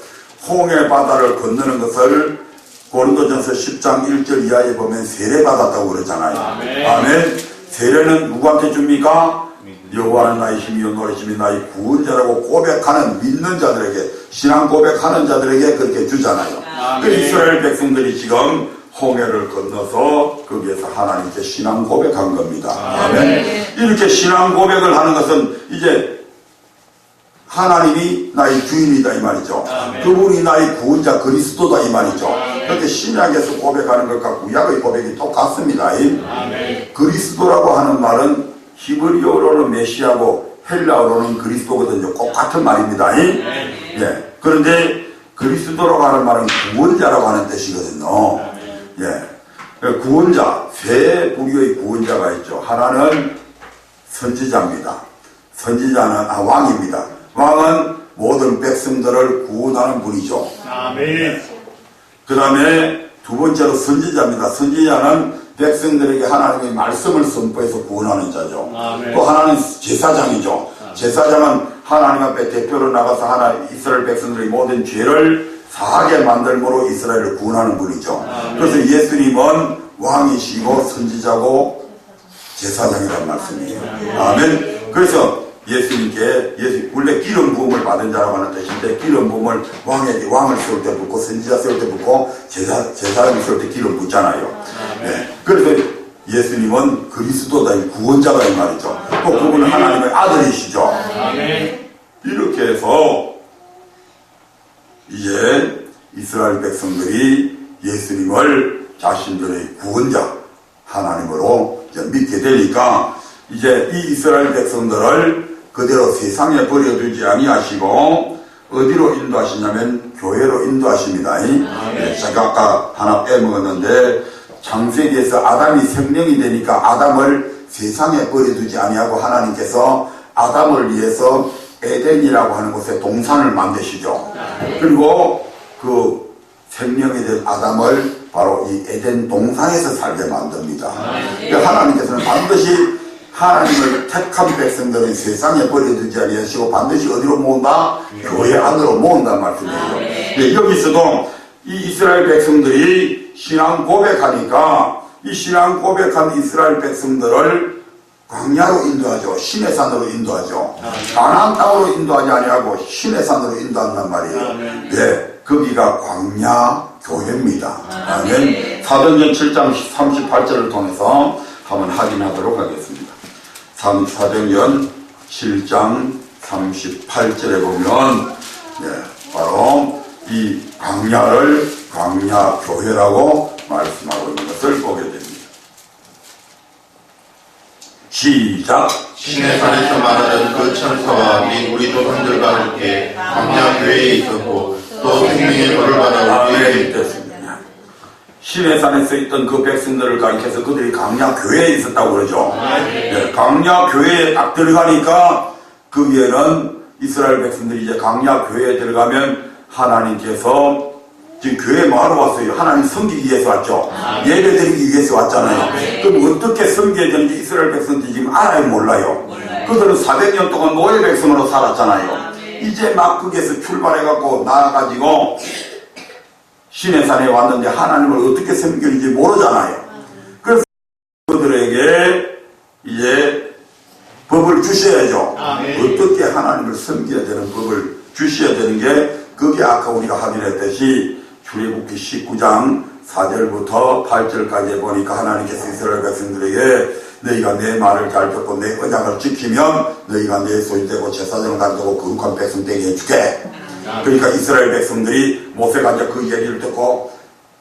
홍해 바다를 건너는 것을 고린도전서 10장 1절 이하에 보면 세례받았다고 그러잖아요. 아멘. 세례는 누구한테 줍니까? 여호와는 나의 힘이요 노래심이 나의 구원자라고 고백하는 믿는 자들에게, 신앙 고백하는 자들에게 그렇게 주잖아요. 그 이스라엘 백성들이 지금 홍해를 건너서 거기에서 하나님께 신앙 고백한 겁니다. 아멘. 이렇게 신앙 고백을 하는 것은 이제 하나님이 나의 주인이다 이 말이죠. 그분이 나의 구원자 그리스도다 이 말이죠. 그렇게 신약에서 고백하는 것과 구약의 고백이 똑같습니다. 그리스도라고 하는 말은 히브리어로는 메시아고 헬라어로는 그리스도거든요. 꼭 같은 말입니다. 예. 그런데 그리스도라고 하는 말은 구원자라고 하는 뜻이거든요. 예. 구원자, 세 부류의 구원자가 있죠. 하나는 선지자입니다. 선지자는 왕입니다. 왕은 모든 백성들을 구원하는 분이죠. 그 다음에 두 번째로 선지자입니다. 선지자는 백성들에게 하나님의 말씀을 선포해서 구원하는 자죠. 또 하나는 제사장이죠. 제사장은 하나님 앞에 대표로 나가서 이스라엘 백성들의 모든 죄를 사하게 만들므로 이스라엘을 구원하는 분이죠. 그래서 예수님은 왕이시고 선지자고 제사장이라는 말씀이에요. 아멘. 그래서 예수님께 원래 기름 부음을 받은 자라고 하는 뜻인데, 기름 부음을 왕을 세울 때 붓고 선지자 세울 때 붓고 제사장을 세울 때 기름 붓잖아요. 네. 그래서 예수님은 그리스도다, 구원자가 이 말이죠. 또 그분은 하나님의 아들이시죠. 이렇게 해서 이제 이스라엘 백성들이 예수님을 자신들의 구원자 하나님으로 이제 믿게 되니까 이제 이 이스라엘 백성들을 그대로 세상에 버려두지 아니하시고 어디로 인도하시냐면 교회로 인도하십니다. 제가 아까 하나 빼먹었는데 창세기에서 아담이 생명이 되니까 아담을 세상에 버려두지 아니하고 하나님께서 아담을 위해서 에덴이라고 하는 곳에 동산을 만드시죠. 그리고 그 생명이 된 아담을 바로 이 에덴 동산에서 살게 만듭니다. 하나님께서는 반드시 하나님을 택한 백성들은 세상에 버려두지 아니하시고 반드시 어디로 모은다? 교회 안으로 모은다는 말씀이에요. 네, 여기서도 이 이스라엘 백성들이 신앙 고백하니까 이 신앙 고백한 이스라엘 백성들을 광야로 인도하죠. 신의 산으로 인도하죠. 가나안 땅으로 인도하지 아니하고 신의 산으로 인도한단 말이에요. 네, 거기가 광야 교회입니다. 아멘. 사도행전 7장 38절을 통해서 한번 확인하도록 하겠습니다. 사도행전 7장 38절에 보면 바로 이 광야를 광야 교회라고 말씀하고 있는 것을 보게 됩니다. 시작. 신의 산에서 말하던 그 천사와 및 우리 조상들과 함께 광야 교회에 있었고 또 생명의 벌을 받아 우리에게 됐습니다. 신의 산에서 있던 그 백성들을 가리켜서 그들이 광야 교회에 있었다고 그러죠. 네, 광야 교회에 딱 들어가니까 거기에는 이스라엘 백성들이 이제 광야 교회에 들어가면 하나님께서 지금 교회 뭐하러 왔어요? 하나님 섬기기 위해서 왔죠. 예배 드리기 위해서 왔잖아요. 그럼 어떻게 섬겨야 되는지 이스라엘 백성들이 지금 알아요? 몰라요? 그들은 400년 동안 노예 백성으로 살았잖아요. 이제 막 거기에서 출발해갖고 나와가지고 신의 산에 왔는데 하나님을 어떻게 섬기는지 모르잖아요. 그래서 그들에게 이제 법을 주셔야죠. 어떻게 하나님을 섬겨야 되는 법을 주셔야 되는 게 그게 아까 우리가 확인했듯이 출애굽기 19장 4절부터 8절까지 보니까 하나님께서 이스라엘 백성들에게 너희가 내 말을 잘 듣고 내 언약을 지키면 너희가 내 소유되고 제사장을 가르치고 거룩한 백성 되게 해줄게. 그러니까 이스라엘 백성들이 모세가 이제 그 얘기를 듣고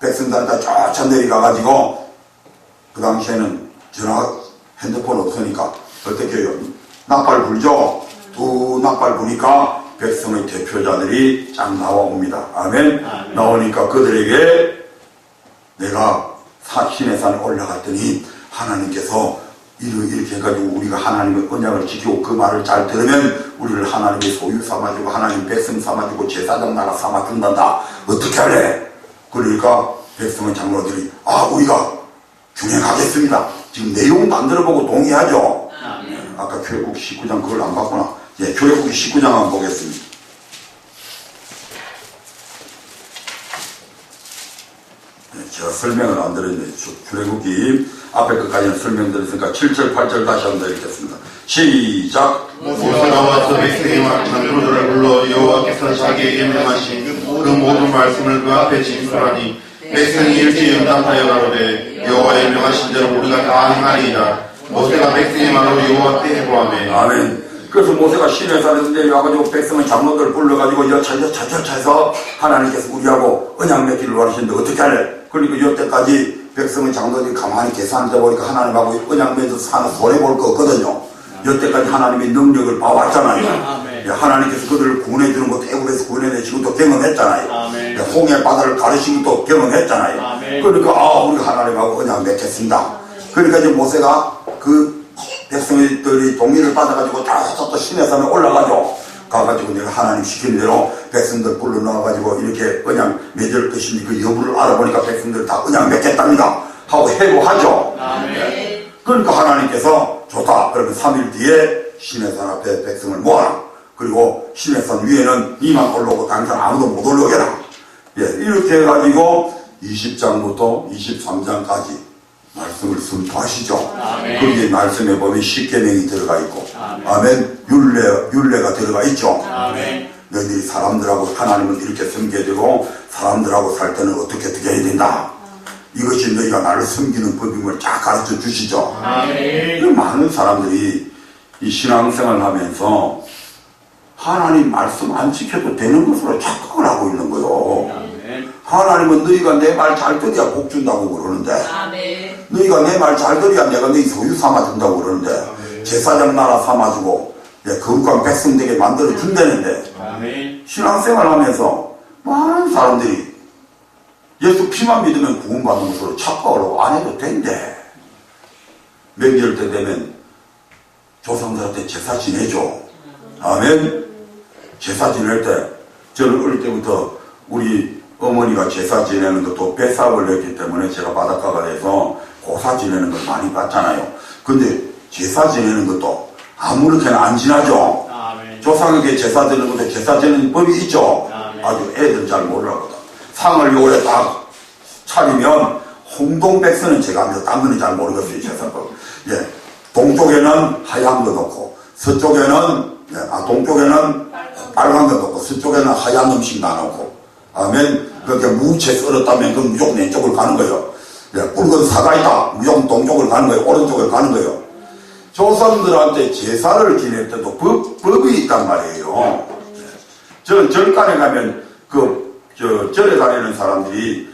백성들한테 쫓아 내려가가지고 그 당시에는 전화 핸드폰 없으니까 어떻게 해요? 나팔 불죠? 두 나팔 부니까 백성의 대표자들이 쫙 나와옵니다. 아멘. 나오니까 그들에게 내가 신의 산에 올라갔더니 하나님께서 이렇게 해가지고 우리가 하나님의 언약을 지키고 그 말을 잘 들으면 우리를 하나님의 소유 삼아주고 하나님 백성 삼아주고 제사장 나라 삼아준단다. 어떻게 할래? 그러니까 백성의 장로들이 우리가 균형하겠습니다. 지금 내용도 안 들어보고 동의하죠. 아까 출애굽기 19장 그걸 안 봤구나. 예, 출애굽기 19장 한번 보겠습니다. 제가 설명을 안 드렸는데 출애굽기 앞에 것까지는 설명드렸으니까 7절 8절 다시 한번 읽겠습니다. 시작. 모세가 와서 백성의 장로들을 불러 여호와께서 자기에게 명하신 그 모든 말씀을 그 앞에 진술하니 백성이 일제히 응답하여 가로되 여호와의 명하신 대로 우리가 다 행하리이다. 모세가 백성의 말로 여호와께 해보하매 아멘. 그래서 모세가 시내산에서 내려와가지고 백성의 장로들을 불러가지고 여차여차여차해서 하나님께서 우리하고 언약 맺기를 원하시는데 어떻게 할래? 그러니까 여태까지 백성의 장로들이 가만히 계산하다 보니까 하나님하고 언약 맺어서 하나 손해볼 거 없거든요. 여태까지 하나님의 능력을 봐왔잖아요. 하나님께서 그들을 구원해주는 것도 애굽에서 구원해내시고 또 경험했잖아요. 홍해 바다를 가르치고 또 경험했잖아요. 그러니까 우리가 하나님하고 언약 맺겠습니다. 그러니까 이제 모세가 그 백성들이 동의를 받아가지고 또 시내산에 가가지고 내가 하나님 시킨 대로 백성들 불러넣어가지고 이렇게 언약 맺을 것인지 그 여부를 알아보니까 백성들 다 언약 맺겠답니다 하고 해고하죠. 그러니까 하나님께서 좋다. 그러면 3일 뒤에 시내산 앞에 백성을 모아라. 그리고 시내산 위에는 니만 올라오고 다른 사람 아무도 못 올라오게 해라. 이렇게 해가지고 20장부터 23장까지 말씀을 선포하시죠. 거기에 말씀에 보면 십계명이 들어가 있고 아멘. 율례가 들어가 있죠. 너희들이 사람들하고 하나님은 이렇게 섬겨야 되고 사람들하고 살 때는 어떻게 해야 된다. 이것이 너희가 나를 섬기는 법임을 쫙 가르쳐 주시죠. 많은 사람들이 이 신앙생활을 하면서 하나님 말씀 안 지켜도 되는 것으로 착각을 하고 있는 거요. 하나님은 너희가 내 말 잘 들어야 복 준다고 그러는데 너희가 내 말 잘 들어야 내가 너희 소유 삼아준다고 그러는데 제사장 나라 삼아주고 거룩한 백성 되게 만들어 준다는데 신앙생활 하면서 많은 사람들이 예수 피만 믿으면 구원받는 것으로 착각을 안 해도 된대. 명절 때 되면 조상들한테 제사 지내죠. 아멘. 제사 지낼 때 저는 어릴 때부터 우리 어머니가 제사 지내는 것도 배사업을 했기 때문에 제가 바닷가가 돼서 고사 지내는 걸 많이 봤잖아요. 근데 제사 지내는 것도 아무렇게나 안 지나죠. 조상에게 제사 지내는 것도 제사 지내는 법이 있죠. 아주 애들 잘 모르거든. 상을 요래 딱 차리면 홍동백선은 제가 딴 거는 잘 모르겠어요. 제사법. 동쪽에는 하얀 거 넣고 서쪽에는 동쪽에는 빨간 거 넣고 서쪽에는 하얀 음식 나놓고 아멘. 그렇게 무채 썰었다면 그 무조건 왼쪽을 가는 거예요. 붉은 사과 있다. 무조건 동쪽을 가는 거예요. 오른쪽을 가는 거예요. 조상들한테 제사를 지낼 때도 법이 있단 말이에요. 저는 절간에 가면 절에 다니는 사람들이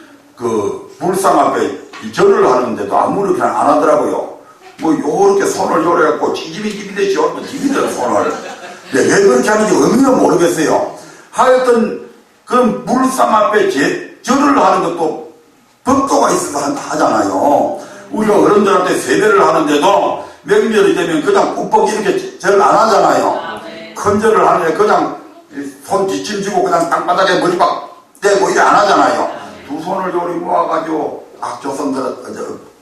불상 앞에 절을 하는데도 아무렇게나 안 하더라고요. 요렇게 손을 요래갖고 지지비지비대 지어도 지비대로 손을. 왜 그렇게 하는지 의미는 모르겠어요. 하여튼, 그럼 불상 앞에 절을 하는 것도 법도가 있어서 하잖아요. 우리가 어른들한테 세배를 하는데도 명절이 되면 그냥 꾹뻑 이렇게 절 안 하잖아요. 큰 절을 하는데 그냥 손 뒷짐지고 그냥 땅바닥에 머리박 대고 이래 안 하잖아요. 두 손을 요리 모아가지고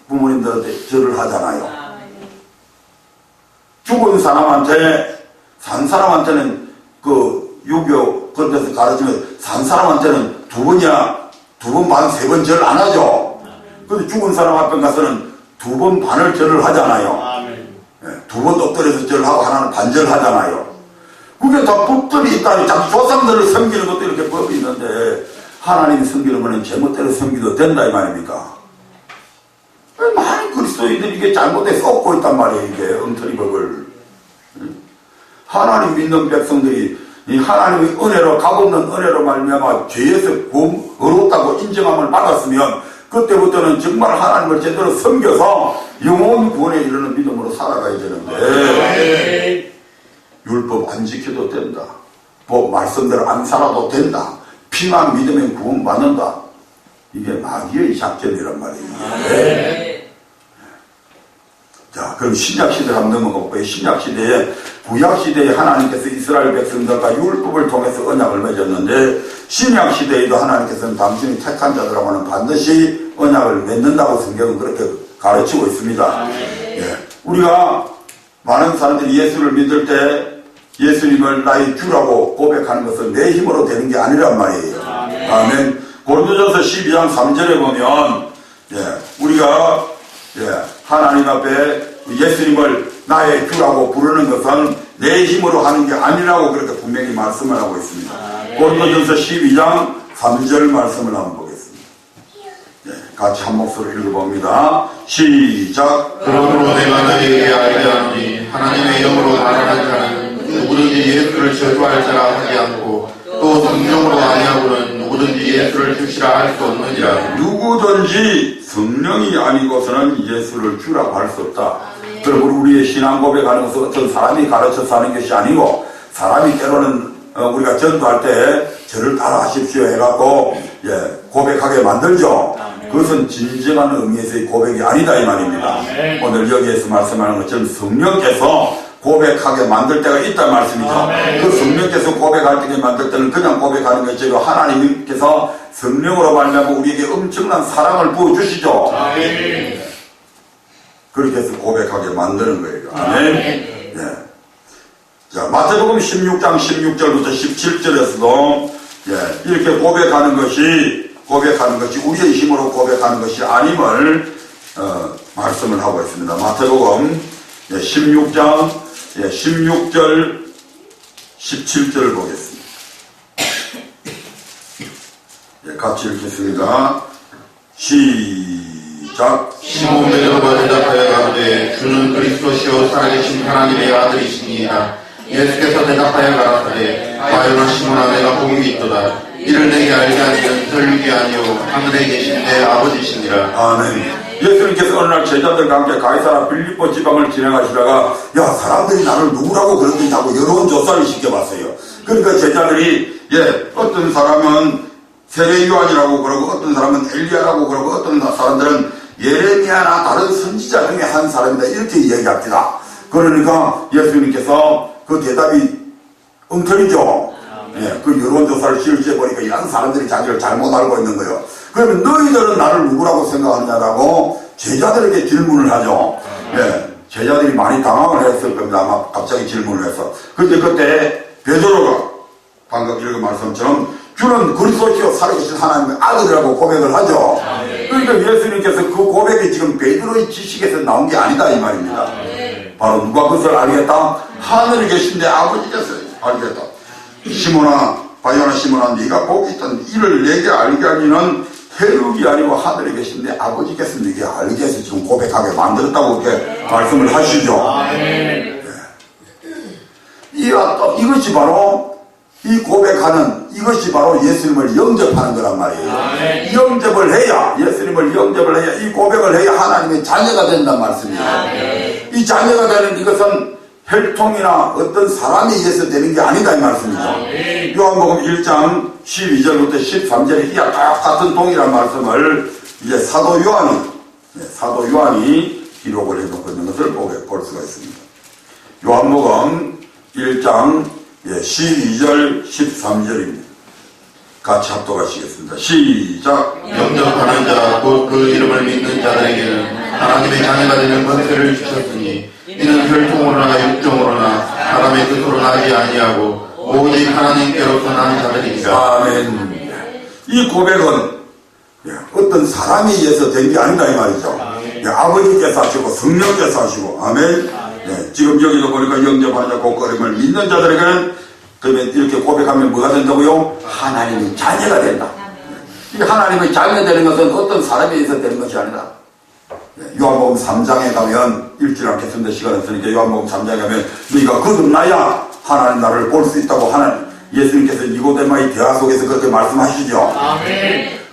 부모님들한테 절을 하잖아요. 죽은 사람한테 산 사람한테는 유교 건데서 가르치면 산 사람한테는 두 번 반, 세 번 절 안 하죠. 근데 죽은 사람 앞에 가서는 두 번 반을 절을 하잖아요. 두 번 엎드려서 절하고 하나는 반절 하잖아요. 그게 다 법들이 있다니. 자기 조상들을 섬기는 것도 이렇게 법이 있는데 하나님 섬기는 거는 제멋대로 섬기도 된다 이 말입니까? 많은 그리스도인들이 이게 잘못해 썩고 있단 말이에요. 이게 엉터리 법을. 하나님 믿는 백성들이 이 하나님의 은혜로 값없는 은혜로 말미암아 죄에서 어렵다고 인정함을 받았으면 그때부터는 정말 하나님을 제대로 섬겨서 영원 구원에 이르는 믿음으로 살아가야 되는데 율법 안 지켜도 된다. 말씀대로 안 살아도 된다. 피만 믿으면 구원받는다. 이게 마귀의 작전이란 말이에요. 자, 그럼 신약시대를 한번 넘어가 볼까요? 신약시대에 구약시대에 하나님께서 이스라엘 백성들과 율법을 통해서 언약을 맺었는데 신약시대에도 하나님께서는 당신이 택한 자들하고는 반드시 언약을 맺는다고 성경은 그렇게 가르치고 있습니다. 예. 우리가 많은 사람들이 예수를 믿을 때 예수님을 나의 주라고 고백하는 것은 내 힘으로 되는 게 아니란 말이에요. 아멘. 고린도전서 12장 3절에 보면 우리가 하나님 앞에 예수님을 나의 주라고 부르는 것은 내 힘으로 하는 게 아니라고 그렇게 분명히 말씀을 하고 있습니다. 고린도전서 12장 3절 말씀을 한번 보겠습니다. 같이 한 목소리로 읽어봅니다. 시작. 그러므로 내가 너희에게 알게 하노니 하나님의 영으로 나아가는 자는 누구든지 예수를 저주할 자라 하지 않고 또 성령으로 아니하고는 누구든지 예수를 주시라 할 수 없느니라. 누구든지 성령이 아니고서는 예수를 주라고 할 수 없다. 그러므로 우리의 신앙 고백하는 것은 어떤 사람이 가르쳐서 하는 것이 아니고 사람이 때로는 우리가 전도할 때 저를 따라 하십시오 해갖고 고백하게 만들죠. 그것은 진정한 의미에서의 고백이 아니다 이 말입니다. 오늘 여기에서 말씀하는 것처럼 성령께서 고백하게 만들 때가 있단 말씀이죠. 그 성령께서 고백할 때 만들 때는 그냥 고백하는 것이고 하나님께서 성령으로 말미암아 우리에게 엄청난 사랑을 부어주시죠. 그렇게 해서 고백하게 만드는 거예요. 아멘. 자, 마태복음 16장 16절부터 17절에서도 이렇게 고백하는 것이 우리의 힘으로 고백하는 것이 아님을 말씀을 하고 있습니다. 마태복음 16장 16절 17절을 보겠습니다. 같이 읽겠습니다. 시작. 시몬 베드로가 대답하여 가로되 주는 그리스도시요 살아계신 하나님의 아들이시니이다. 예수께서 대답하여 가라사대 과연아 시몬아 내가 복이 있도다. 이를 내게 알게 하시는 혈육이 아니요 하늘에 계신 내 아버지시니라. 아멘. 예수님께서 어느 날 제자들과 함께 가이사라 빌립보 지방을 진행하시다가 사람들이 나를 누구라고 그러느냐고 여론조사를 시켜봤어요. 그러니까 제자들이 어떤 사람은 세례 요한이라고 그러고 어떤 사람은 엘리야라고 그러고 어떤 사람들은 예레미야나 다른 선지자 중에 한 사람이다 이렇게 얘기합니다. 그러니까 예수님께서 그 대답이 엉터리죠. 그 여론조사를 실시해보니까 이런 사람들이 자기를 잘못 알고 있는 거예요. 그러면 너희들은 나를 누구라고 생각하느냐라고 제자들에게 질문을 하죠. 제자들이 많이 당황을 했을 겁니다. 아마 갑자기 질문을 해서. 근데 그때 베드로가 방금 읽은 말씀처럼 주는 그리스도시요 살아계신 하나님의 아들이라고 고백을 하죠. 그러니까 예수님께서 그 고백이 지금 베드로의 지식에서 나온 게 아니다 이 말입니다. 바로 누가 그것을 알겠다? 하늘에 계신 내 아버지께서 알겠다. 시몬아, 바요나 시몬아, 네가 복이 있던 이를 내게 알게 하기는 혈육이 아니고 하늘에 계신 내 아버지께서 네게 알게 해서 지금 고백하게 만들었다고 이렇게 말씀을 하시죠. 이것이 바로 이 고백하는 이것이 바로 예수님을 영접하는 거란 말이에요. 영접을 해야 예수님을 영접을 해야 이 고백을 해야 하나님의 자녀가 된다는 말씀이에요. 이 자녀가 되는 이것은 혈통이나 어떤 사람에 의해서 되는 게 아니다 이 말씀이죠. 요한복음 1장 12절부터 13절에 이와 같은 동일한 말씀을 이제 사도 요한이 기록을 해놓고 있는 것을 볼 수가 있습니다. 요한복음 1장 12절 13절입니다. 같이 합독하시겠습니다. 시작. 영접하는 자 곧 그 이름을 믿는 자들에게는 하나님의 자녀가 되는 권세를 주셨으니 이는 혈통으로나 육종으로나 사람의 뜻으로 나지 아니하고 오직 하나님께로서 난 자들이니라. 아멘. 이 고백은 어떤 사람에 의해서 된 게 아니다 이 말이죠. 아버지께서 하시고 성령께서 하시고 아멘. 지금 여기도 보니까 영접하는 자 곧 그 이름을 믿는 자들에게는 그러면 이렇게 고백하면 뭐가 된다고요? 하나님의 자녀가 된다. 이 하나님의 자녀가 되는 것은 어떤 사람에 의해서 되는 것이 아니다. 요한복음 3장에 가면 읽지 않겠습니다. 시간 없으니까 요한복음 3장에 가면 너희가 거듭나야 하나님 나라를 볼 수 있다고 예수님께서 니고데마의 대화 속에서 그렇게 말씀하시죠.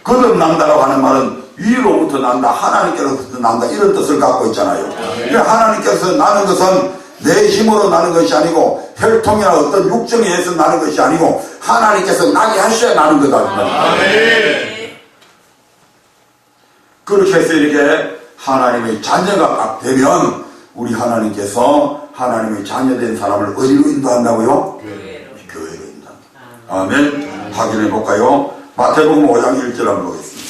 거듭난다라고 하는 말은 위로부터 난다, 하나님께로부터 난다 이런 뜻을 갖고 있잖아요. 하나님께서 나는 것은 내 힘으로 나는 것이 아니고 혈통이나 어떤 육정에 의해서 나는 것이 아니고 하나님께서 나게 하셔야 나는 거다. 그렇게 해서 이렇게 하나님의 자녀가 딱 되면 우리 하나님께서 하나님의 자녀된 사람을 어디로 인도한다고요? 교회로 인도한다. 아멘. 확인해 볼까요? 마태복음 5장 1절 한번 보겠습니다.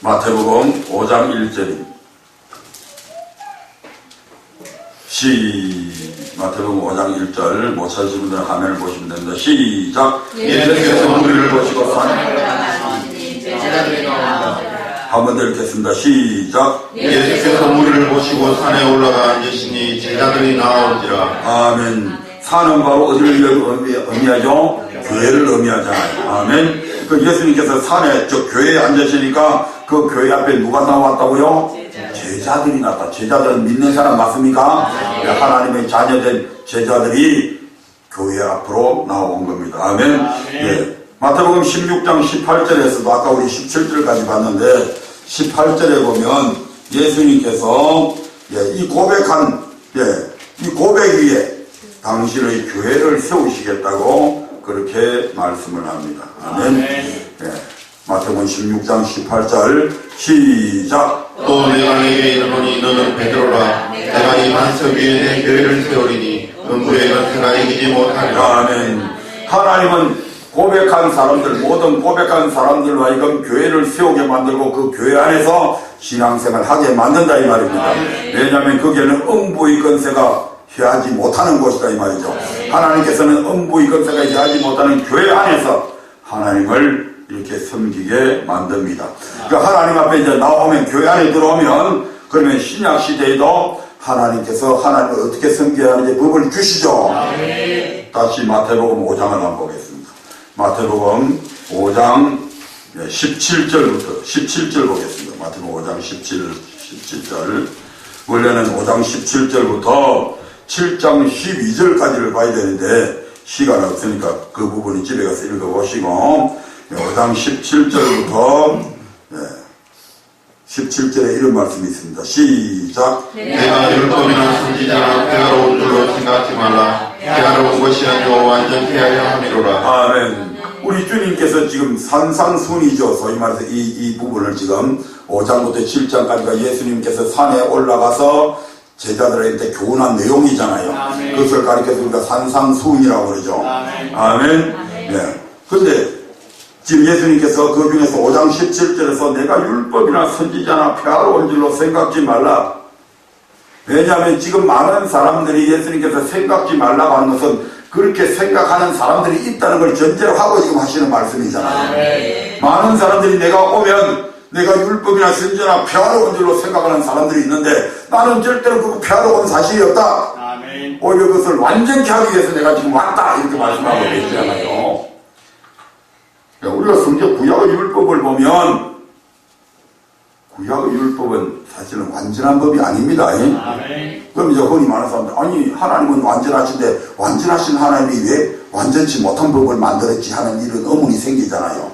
마태복음 5장 1절입니다. 마태복음 5장 1절 못 찾으신 분들은 화면을 보시면 됩니다. 시작. 예수께서 우리를 보시고 한 번 더 읽겠습니다. 시작. 예수께서 우리를 보시고 산에 올라가 앉으시니 제자들이 나온지라. 아멘. 산은 바로 어디를 의미하죠? 교회를 의미하잖아요. 아멘. 그 예수님께서 산에 교회에 앉으시니까 그 교회 앞에 누가 나왔다고요? 제자들이 나왔다. 제자들은 믿는 사람 맞습니까? 네, 하나님의 자녀된 제자들이 교회 앞으로 나온 겁니다. 아멘. 예. 마태복음 16장 18절에서도 아까 우리 17절까지 봤는데 18절에 보면 예수님께서 이 고백한 이 고백 위에 당신의 교회를 세우시겠다고 그렇게 말씀을 합니다. 아멘. 예. 마태복음 16장 18절 시작. 또 내가 내게 이르노니 너는 베드로라. 내가 이 반석 위에 내 교회를 세우리니 음부의 권세가 이기지 못하리라. 아멘. 하나님은 고백한 사람들, 모든 고백한 사람들로 하여금 교회를 세우게 만들고 그 교회 안에서 신앙생활을 하게 만든다 이 말입니다. 왜냐하면 거기에는 음부의 권세가 해하지 못하는 곳이다 이 말이죠. 하나님께서는 음부의 권세가 해하지 못하는 교회 안에서 하나님을 이렇게 섬기게 만듭니다. 그러니까 하나님 앞에 이제 나오면 교회 안에 들어오면 그러면 신약 시대에도 하나님께서 하나님을 어떻게 섬겨야 하는지 법을 주시죠. 다시 마태복음 5장을 한번 보겠습니다. 마태복음 5장 17절부터 17절 보겠습니다. 마태복음 5장 17절 원래는 5장 17절부터 7장 12절까지를 봐야 되는데 시간 없으니까 그 부분은 집에 가서 읽어보시고 5장 17절부터 17절에 이런 말씀이 있습니다. 시작. 내가 율법이나 선지자나 폐하러 온 줄로 생각하지 말라. 폐하러 온 것이 아니고 완전케 하려 함이로라. 아멘. 우리 주님께서 지금 산상순이죠. 소위 말해서 이 부분을 지금 5장부터 7장까지가 예수님께서 산에 올라가서 제자들한테 교훈한 내용이잖아요. 아멘. 그것을 가리켜서 우리가 산상순이라고 그러죠. 아멘. 네. 근데 지금 예수님께서 그 중에서 5장 17절에서 내가 율법이나 선지자나 폐하러 온 줄로 생각지 말라. 왜냐하면 지금 많은 사람들이 예수님께서 생각지 말라고 하는 것은 그렇게 생각하는 사람들이 있다는 걸 전제로 하고 지금 하시는 말씀이잖아요. 아멘. 많은 사람들이 내가 오면 내가 율법이나 선지자나 폐하러 온 줄로 생각하는 사람들이 있는데 나는 절대로 그거 폐하러 온 사실이 없다. 아멘. 오히려 그것을 완전케 하기 위해서 내가 지금 왔다 이렇게 말씀하고 계시잖아요. 우리가 성경 구약의 율법을 보면 구약의 율법은 사실은 완전한 법이 아닙니다. 아멘. 그럼 이제 흔히 많은 사람들 아니 하나님은 완전하신데 완전하신 하나님이 왜 완전치 못한 법을 만들었지 하는 이런 의문이 생기잖아요.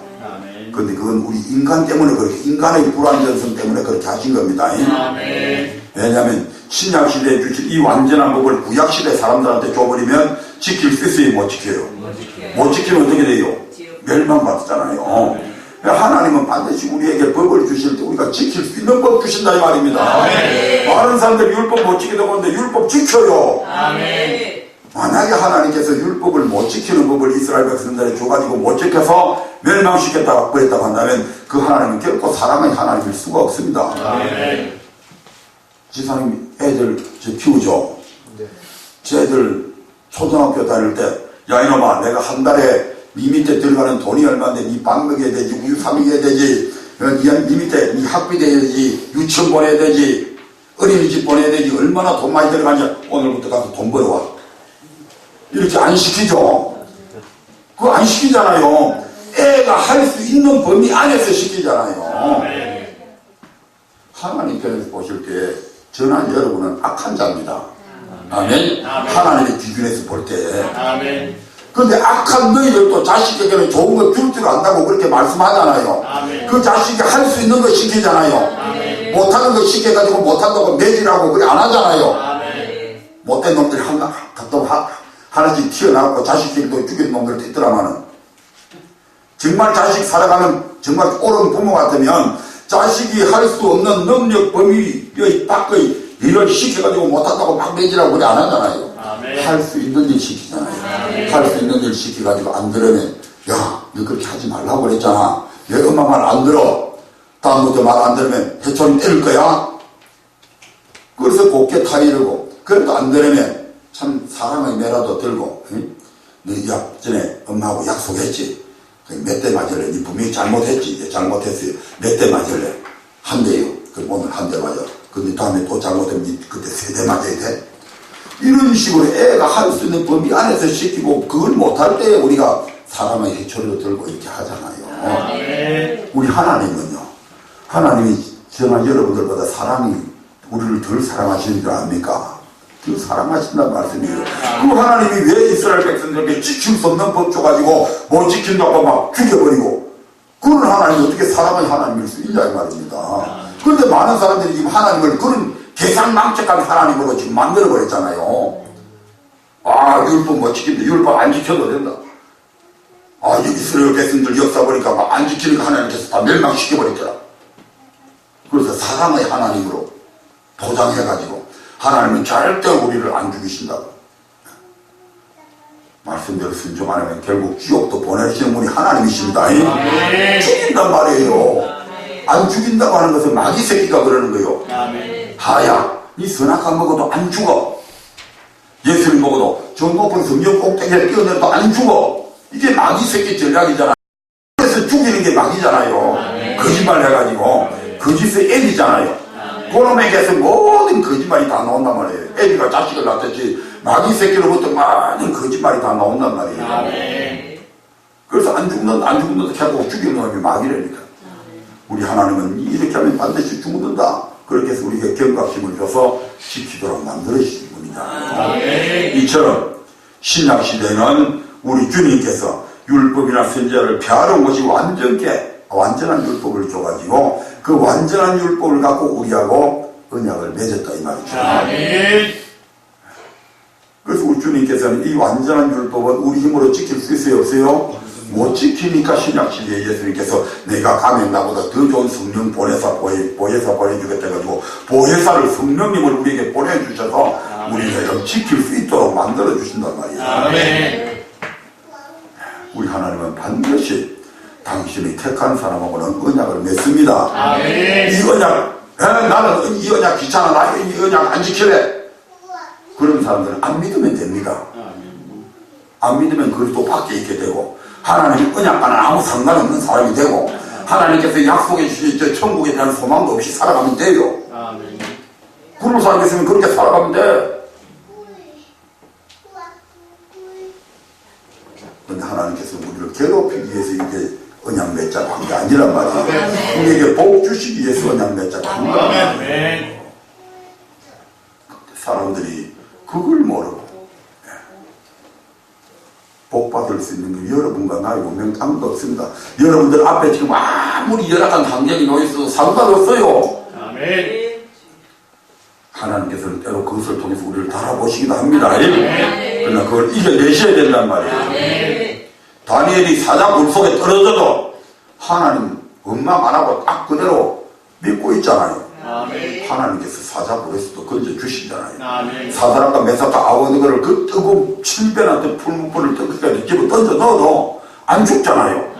그런데 그건 우리 인간 때문에 그렇게 인간의 불완전성 때문에 그렇게 하신 겁니다. 아멘. 왜냐하면 신약시대에 주신 이 완전한 법을 구약시대 사람들한테 줘버리면 지킬 수 있어요? 못 지켜요? 못 지키면 어떻게 돼요? 멸망받잖아요. 하나님은 반드시 우리에게 법을 주실 때 우리가 지킬 수 있는 법 주신다 이 말입니다. 아멘. 많은 사람들이 율법 못 지키다고 하는데 율법 지켜요. 아멘. 만약에 하나님께서 율법을 못 지키는 법을 이스라엘 백성들에 줘가지고 못 지켜서 멸망시켰다고 그랬다고 한다면 그 하나님은 결코 사람의 하나님일 수가 없습니다. 아멘. 지사님 애들 키우죠. 제 애들 초등학교 다닐 때 야 이놈아 내가 한 달에 니 밑에 들어가는 돈이 얼마인데 니 밥 먹여야 되지 우유 사 먹여야 되지 니 밑에 니 학비 내야 되지 유치원 보내야 되지 어린이집 보내야 되지 얼마나 돈 많이 들어가냐 오늘부터 가서 돈 벌어와 이렇게 안 시키죠. 그거 안 시키잖아요. 애가 할 수 있는 범위 안에서 시키잖아요. 하나님 편에서 보실 때 저나 여러분은 악한 자입니다. 아멘. 하나님의 기준에서 볼 때. 아멘. 근데 악한 너희들도 자식에게는 좋은 거 줄 줄 안다고 그렇게 말씀하잖아요. 아멘. 그 자식이 할 수 있는 거 시키잖아요. 아멘. 못하는 거 시켜가지고 못한다고 매질하고 그래 안 하잖아요. 아멘. 못된 놈들이 하나씩 튀어나오고 자식들도 죽인 놈들도 있더라마는 정말 자식 살아가는 정말 옳은 부모 같으면 자식이 할 수 없는 능력 범위 밖의 일을 시켜가지고 못한다고 막 매지라고 그래 안 하잖아요. 아멘. 할 수 있는 일 시키잖아요. 할 수 있는 일 시켜가지고 안 들으면 야, 너 그렇게 하지 말라고 그랬잖아. 내 엄마 말 안 들어. 다음부터 말 안 들으면 해초리 때릴 거야. 그래서 곱게 타이르고 그래도 안 들으면 참 사랑의 매라도 들고 너 전에 엄마하고 약속했지. 몇 대 맞을래? 니 분명히 잘못했지. 잘못했어요. 몇 대 맞을래? 한 대요. 그럼 오늘 한 대 맞아. 근데 다음에 또 잘못하면 니 그때 3대 맞아야 돼. 이런 식으로 애가 할 수 있는 범위 안에서 시키고 그걸 못할 때 우리가 사람의 해초리를 들고 이렇게 하잖아요. 우리 하나님은요. 하나님이 정말 여러분들보다 사람이 우리를 덜 사랑하시는 줄 압니까? 더 사랑하신다는 말씀이에요. 그 하나님이 왜 이스라엘 백성들에게 지킬 수 없는 법 줘가지고 못 지킨다고 막 죽여버리고 그런 하나님이 어떻게 사랑의 하나님일 수 있냐 이 말입니다. 그런데 많은 사람들이 지금 하나님을 그런 계산망측한 하나님으로 지금 만들어버렸잖아요. 아, 율법 못 지킨다. 율법 안 지켜도 된다. 아, 이스라엘 백성들 역사 보니까 막 안 지키니까 하나님께서 다 멸망시켜버렸더라. 그래서 사랑의 하나님으로 포장해가지고 하나님은 절대 우리를 안 죽이신다고. 말씀대로 순종 안 하면 결국 지옥도 보내시는 분이 하나님이십니다. 죽인단 말이에요. 안 죽인다고 하는 것은 마귀 새끼가 그러는 거예요. 하야, 니 선악과 먹어도 안 죽어. 예수를 먹어도 저 높은 성경 꼭대기에 뛰어내려도 안 죽어. 이게 마귀 새끼 전략이잖아. 그래서 죽이는 게 마귀잖아요. 거짓말 해가지고 거짓의 애비잖아요. 그놈에게서 모든 거짓말이 다 나온단 말이에요. 애비가 자식을 낳았듯이 마귀 새끼로부터 많은 거짓말이 다 나온단 말이에요. 그래서 안 죽는다 계속 죽이는 놈이 마귀라니까. 우리 하나님은 이렇게 하면 반드시 죽는다. 그렇게 해서 우리에게 경각심을 줘서 지키도록 만들어주신 분이다. 이처럼 신약시대는 우리 주님께서 율법이나 선지자를 폐하러 것이 완전한 율법을 줘가지고 그 완전한 율법을 갖고 우리하고 언약을 맺었다 이 말이죠. 그래서 우리 주님께서는 이 완전한 율법은 우리 힘으로 지킬 수 있어요 없어요? 못 지키니까 신약시대에 예수님께서 내가 가면 나보다 더 좋은 성령 보혜사 보내주겠다 해가지고 보혜사를 성령님을 우리에게 보내주셔서 우리가 지킬 수 있도록 만들어주신단 말이에요. 우리 하나님은 반드시 당신이 택한 사람하고는 언약을 맺습니다. 이 언약, 나는 이 언약 귀찮아. 나 이 언약 안 지킬래. 그런 사람들은 안 믿으면 됩니다. 안 믿으면 그리스도 밖에 있게 되고 하나님 언약과는 아무 상관없는 사람이 되고 하나님께서 약속해 주신 저 천국에 대한 소망도 없이 살아가면 돼요. 그런 사람이 있으면 그렇게 살아가면 돼. 그런데 하나님께서 우리를 괴롭히기 위해서 이게 언약 맺자고 한 게 아니란 말이에요. 우리에게 복 주시기 위해서 언약 맺자고 한 거예요. 사람들이 그걸 모르고 복 받을 수 있는 게 여러분과 나이고 명탕도 없습니다. 여러분들 앞에 지금 아무리 열악한 환경이 놓여있어도 상관없어요. 하나님께서는 때로 그것을 통해서 우리를 달아보시기도 합니다. 그러나 그걸 이겨내셔야 된단 말이에요. 다니엘이 사자 물 속에 떨어져도 하나님 원망 안 하고 딱 그대로 믿고 있잖아요. 하나님께서 사자 물에서도 건져주시잖아요. 사사람과 메사카 아버지를 그 뜨거운 7배나 풀무불을 뜨겁게 집어 던져 넣어도 안 죽잖아요.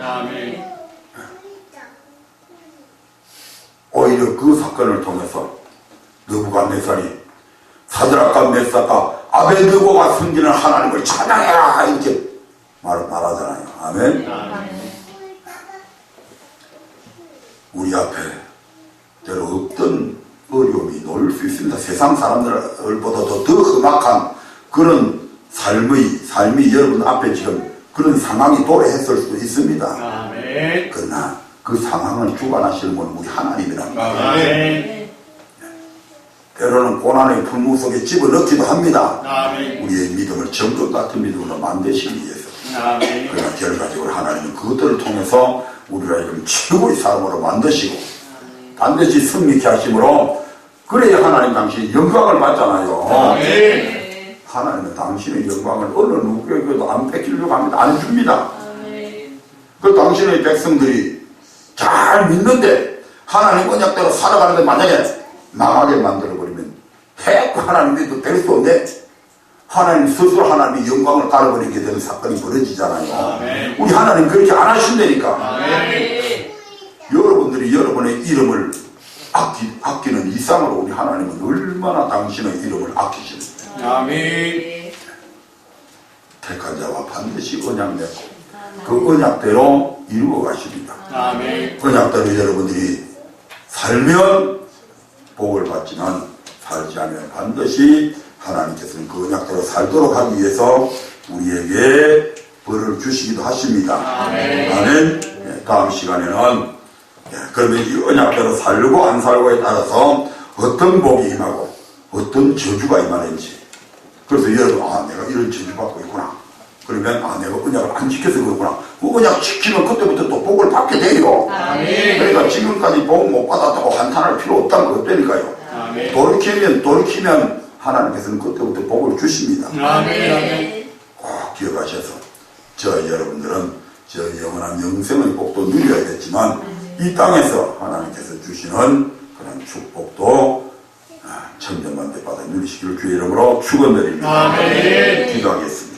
오히려 그 사건을 통해서 느부갓네살이 사드락과 메사카 아베드고가 숨기는 하나님을 찬양해라 이렇게 말하잖아요. 아멘. 우리 앞에 때로 없던 어려움이 놓일 수 있습니다. 세상 사람들보다도 더 험악한 그런 삶이 여러분 앞에 지금 그런 상황이 도래했을 수도 있습니다. 그러나 그 상황을 주관하시는 분은 우리 하나님이랍니다. 때로는 고난의 풀무 속에 집어넣기도 합니다. 우리의 믿음을 정금 같은 믿음으로 만드시기 위해서. 그러나 결과적으로 하나님은 그것들을 통해서 우리가 지금 최고의 사람으로 만드시고 반드시 승리케 하심으로 그래야 하나님 당신이 영광을 받잖아요. 하나님은 당신의 영광을 어느 누구에게도 안 뺏기려고 합니다. 안 줍니다. 그 당신의 백성들이 잘 믿는데 하나님 언약대로 살아가는데 만약에 망하게 만들어버리면 해고 하나님이 될 수 없네. 하나님 스스로 하나님의 영광을 깔아버리게 되는 사건이 벌어지잖아요. 아멘. 우리 하나님 그렇게 안 하신다니까. 아멘. 여러분들이 여러분의 이름을 아끼는 이상으로 우리 하나님은 얼마나 당신의 이름을 아끼시는데 아멘. 택한 자와 반드시 언약 맺고 그 언약대로 이루어 가십니다. 아멘. 언약대로 여러분들이 살면 복을 받지만 살지 않으면 반드시 하나님께서는 그 언약대로 살도록 하기 위해서 우리에게 벌을 주시기도 하십니다. 아멘. 다음 시간에는 그러면 이 언약대로 살고 안 살고에 따라서 어떤 복이 임하고 어떤 저주가 임하는지, 그래서 여러분 내가 이런 저주 받고 있구나, 그러면 내가 언약을 안 지켜서 그렇구나, 그 언약 지키면 그때부터 또 복을 받게 돼요. 그러니까 지금까지 복 못 받았다고 한탄할 필요 없다는 것되니까요. 돌이키면 하나님께서는 그때부터 복을 주십니다. 아멘. 꼭 기억하셔서 여러분들은 영원한 영생의 복도 누려야겠지만 이 땅에서 하나님께서 주시는 그런 축복도 천년만대 받아 누리시기를 주의 이름으로 축원드립니다. 아멘. 기도하겠습니다.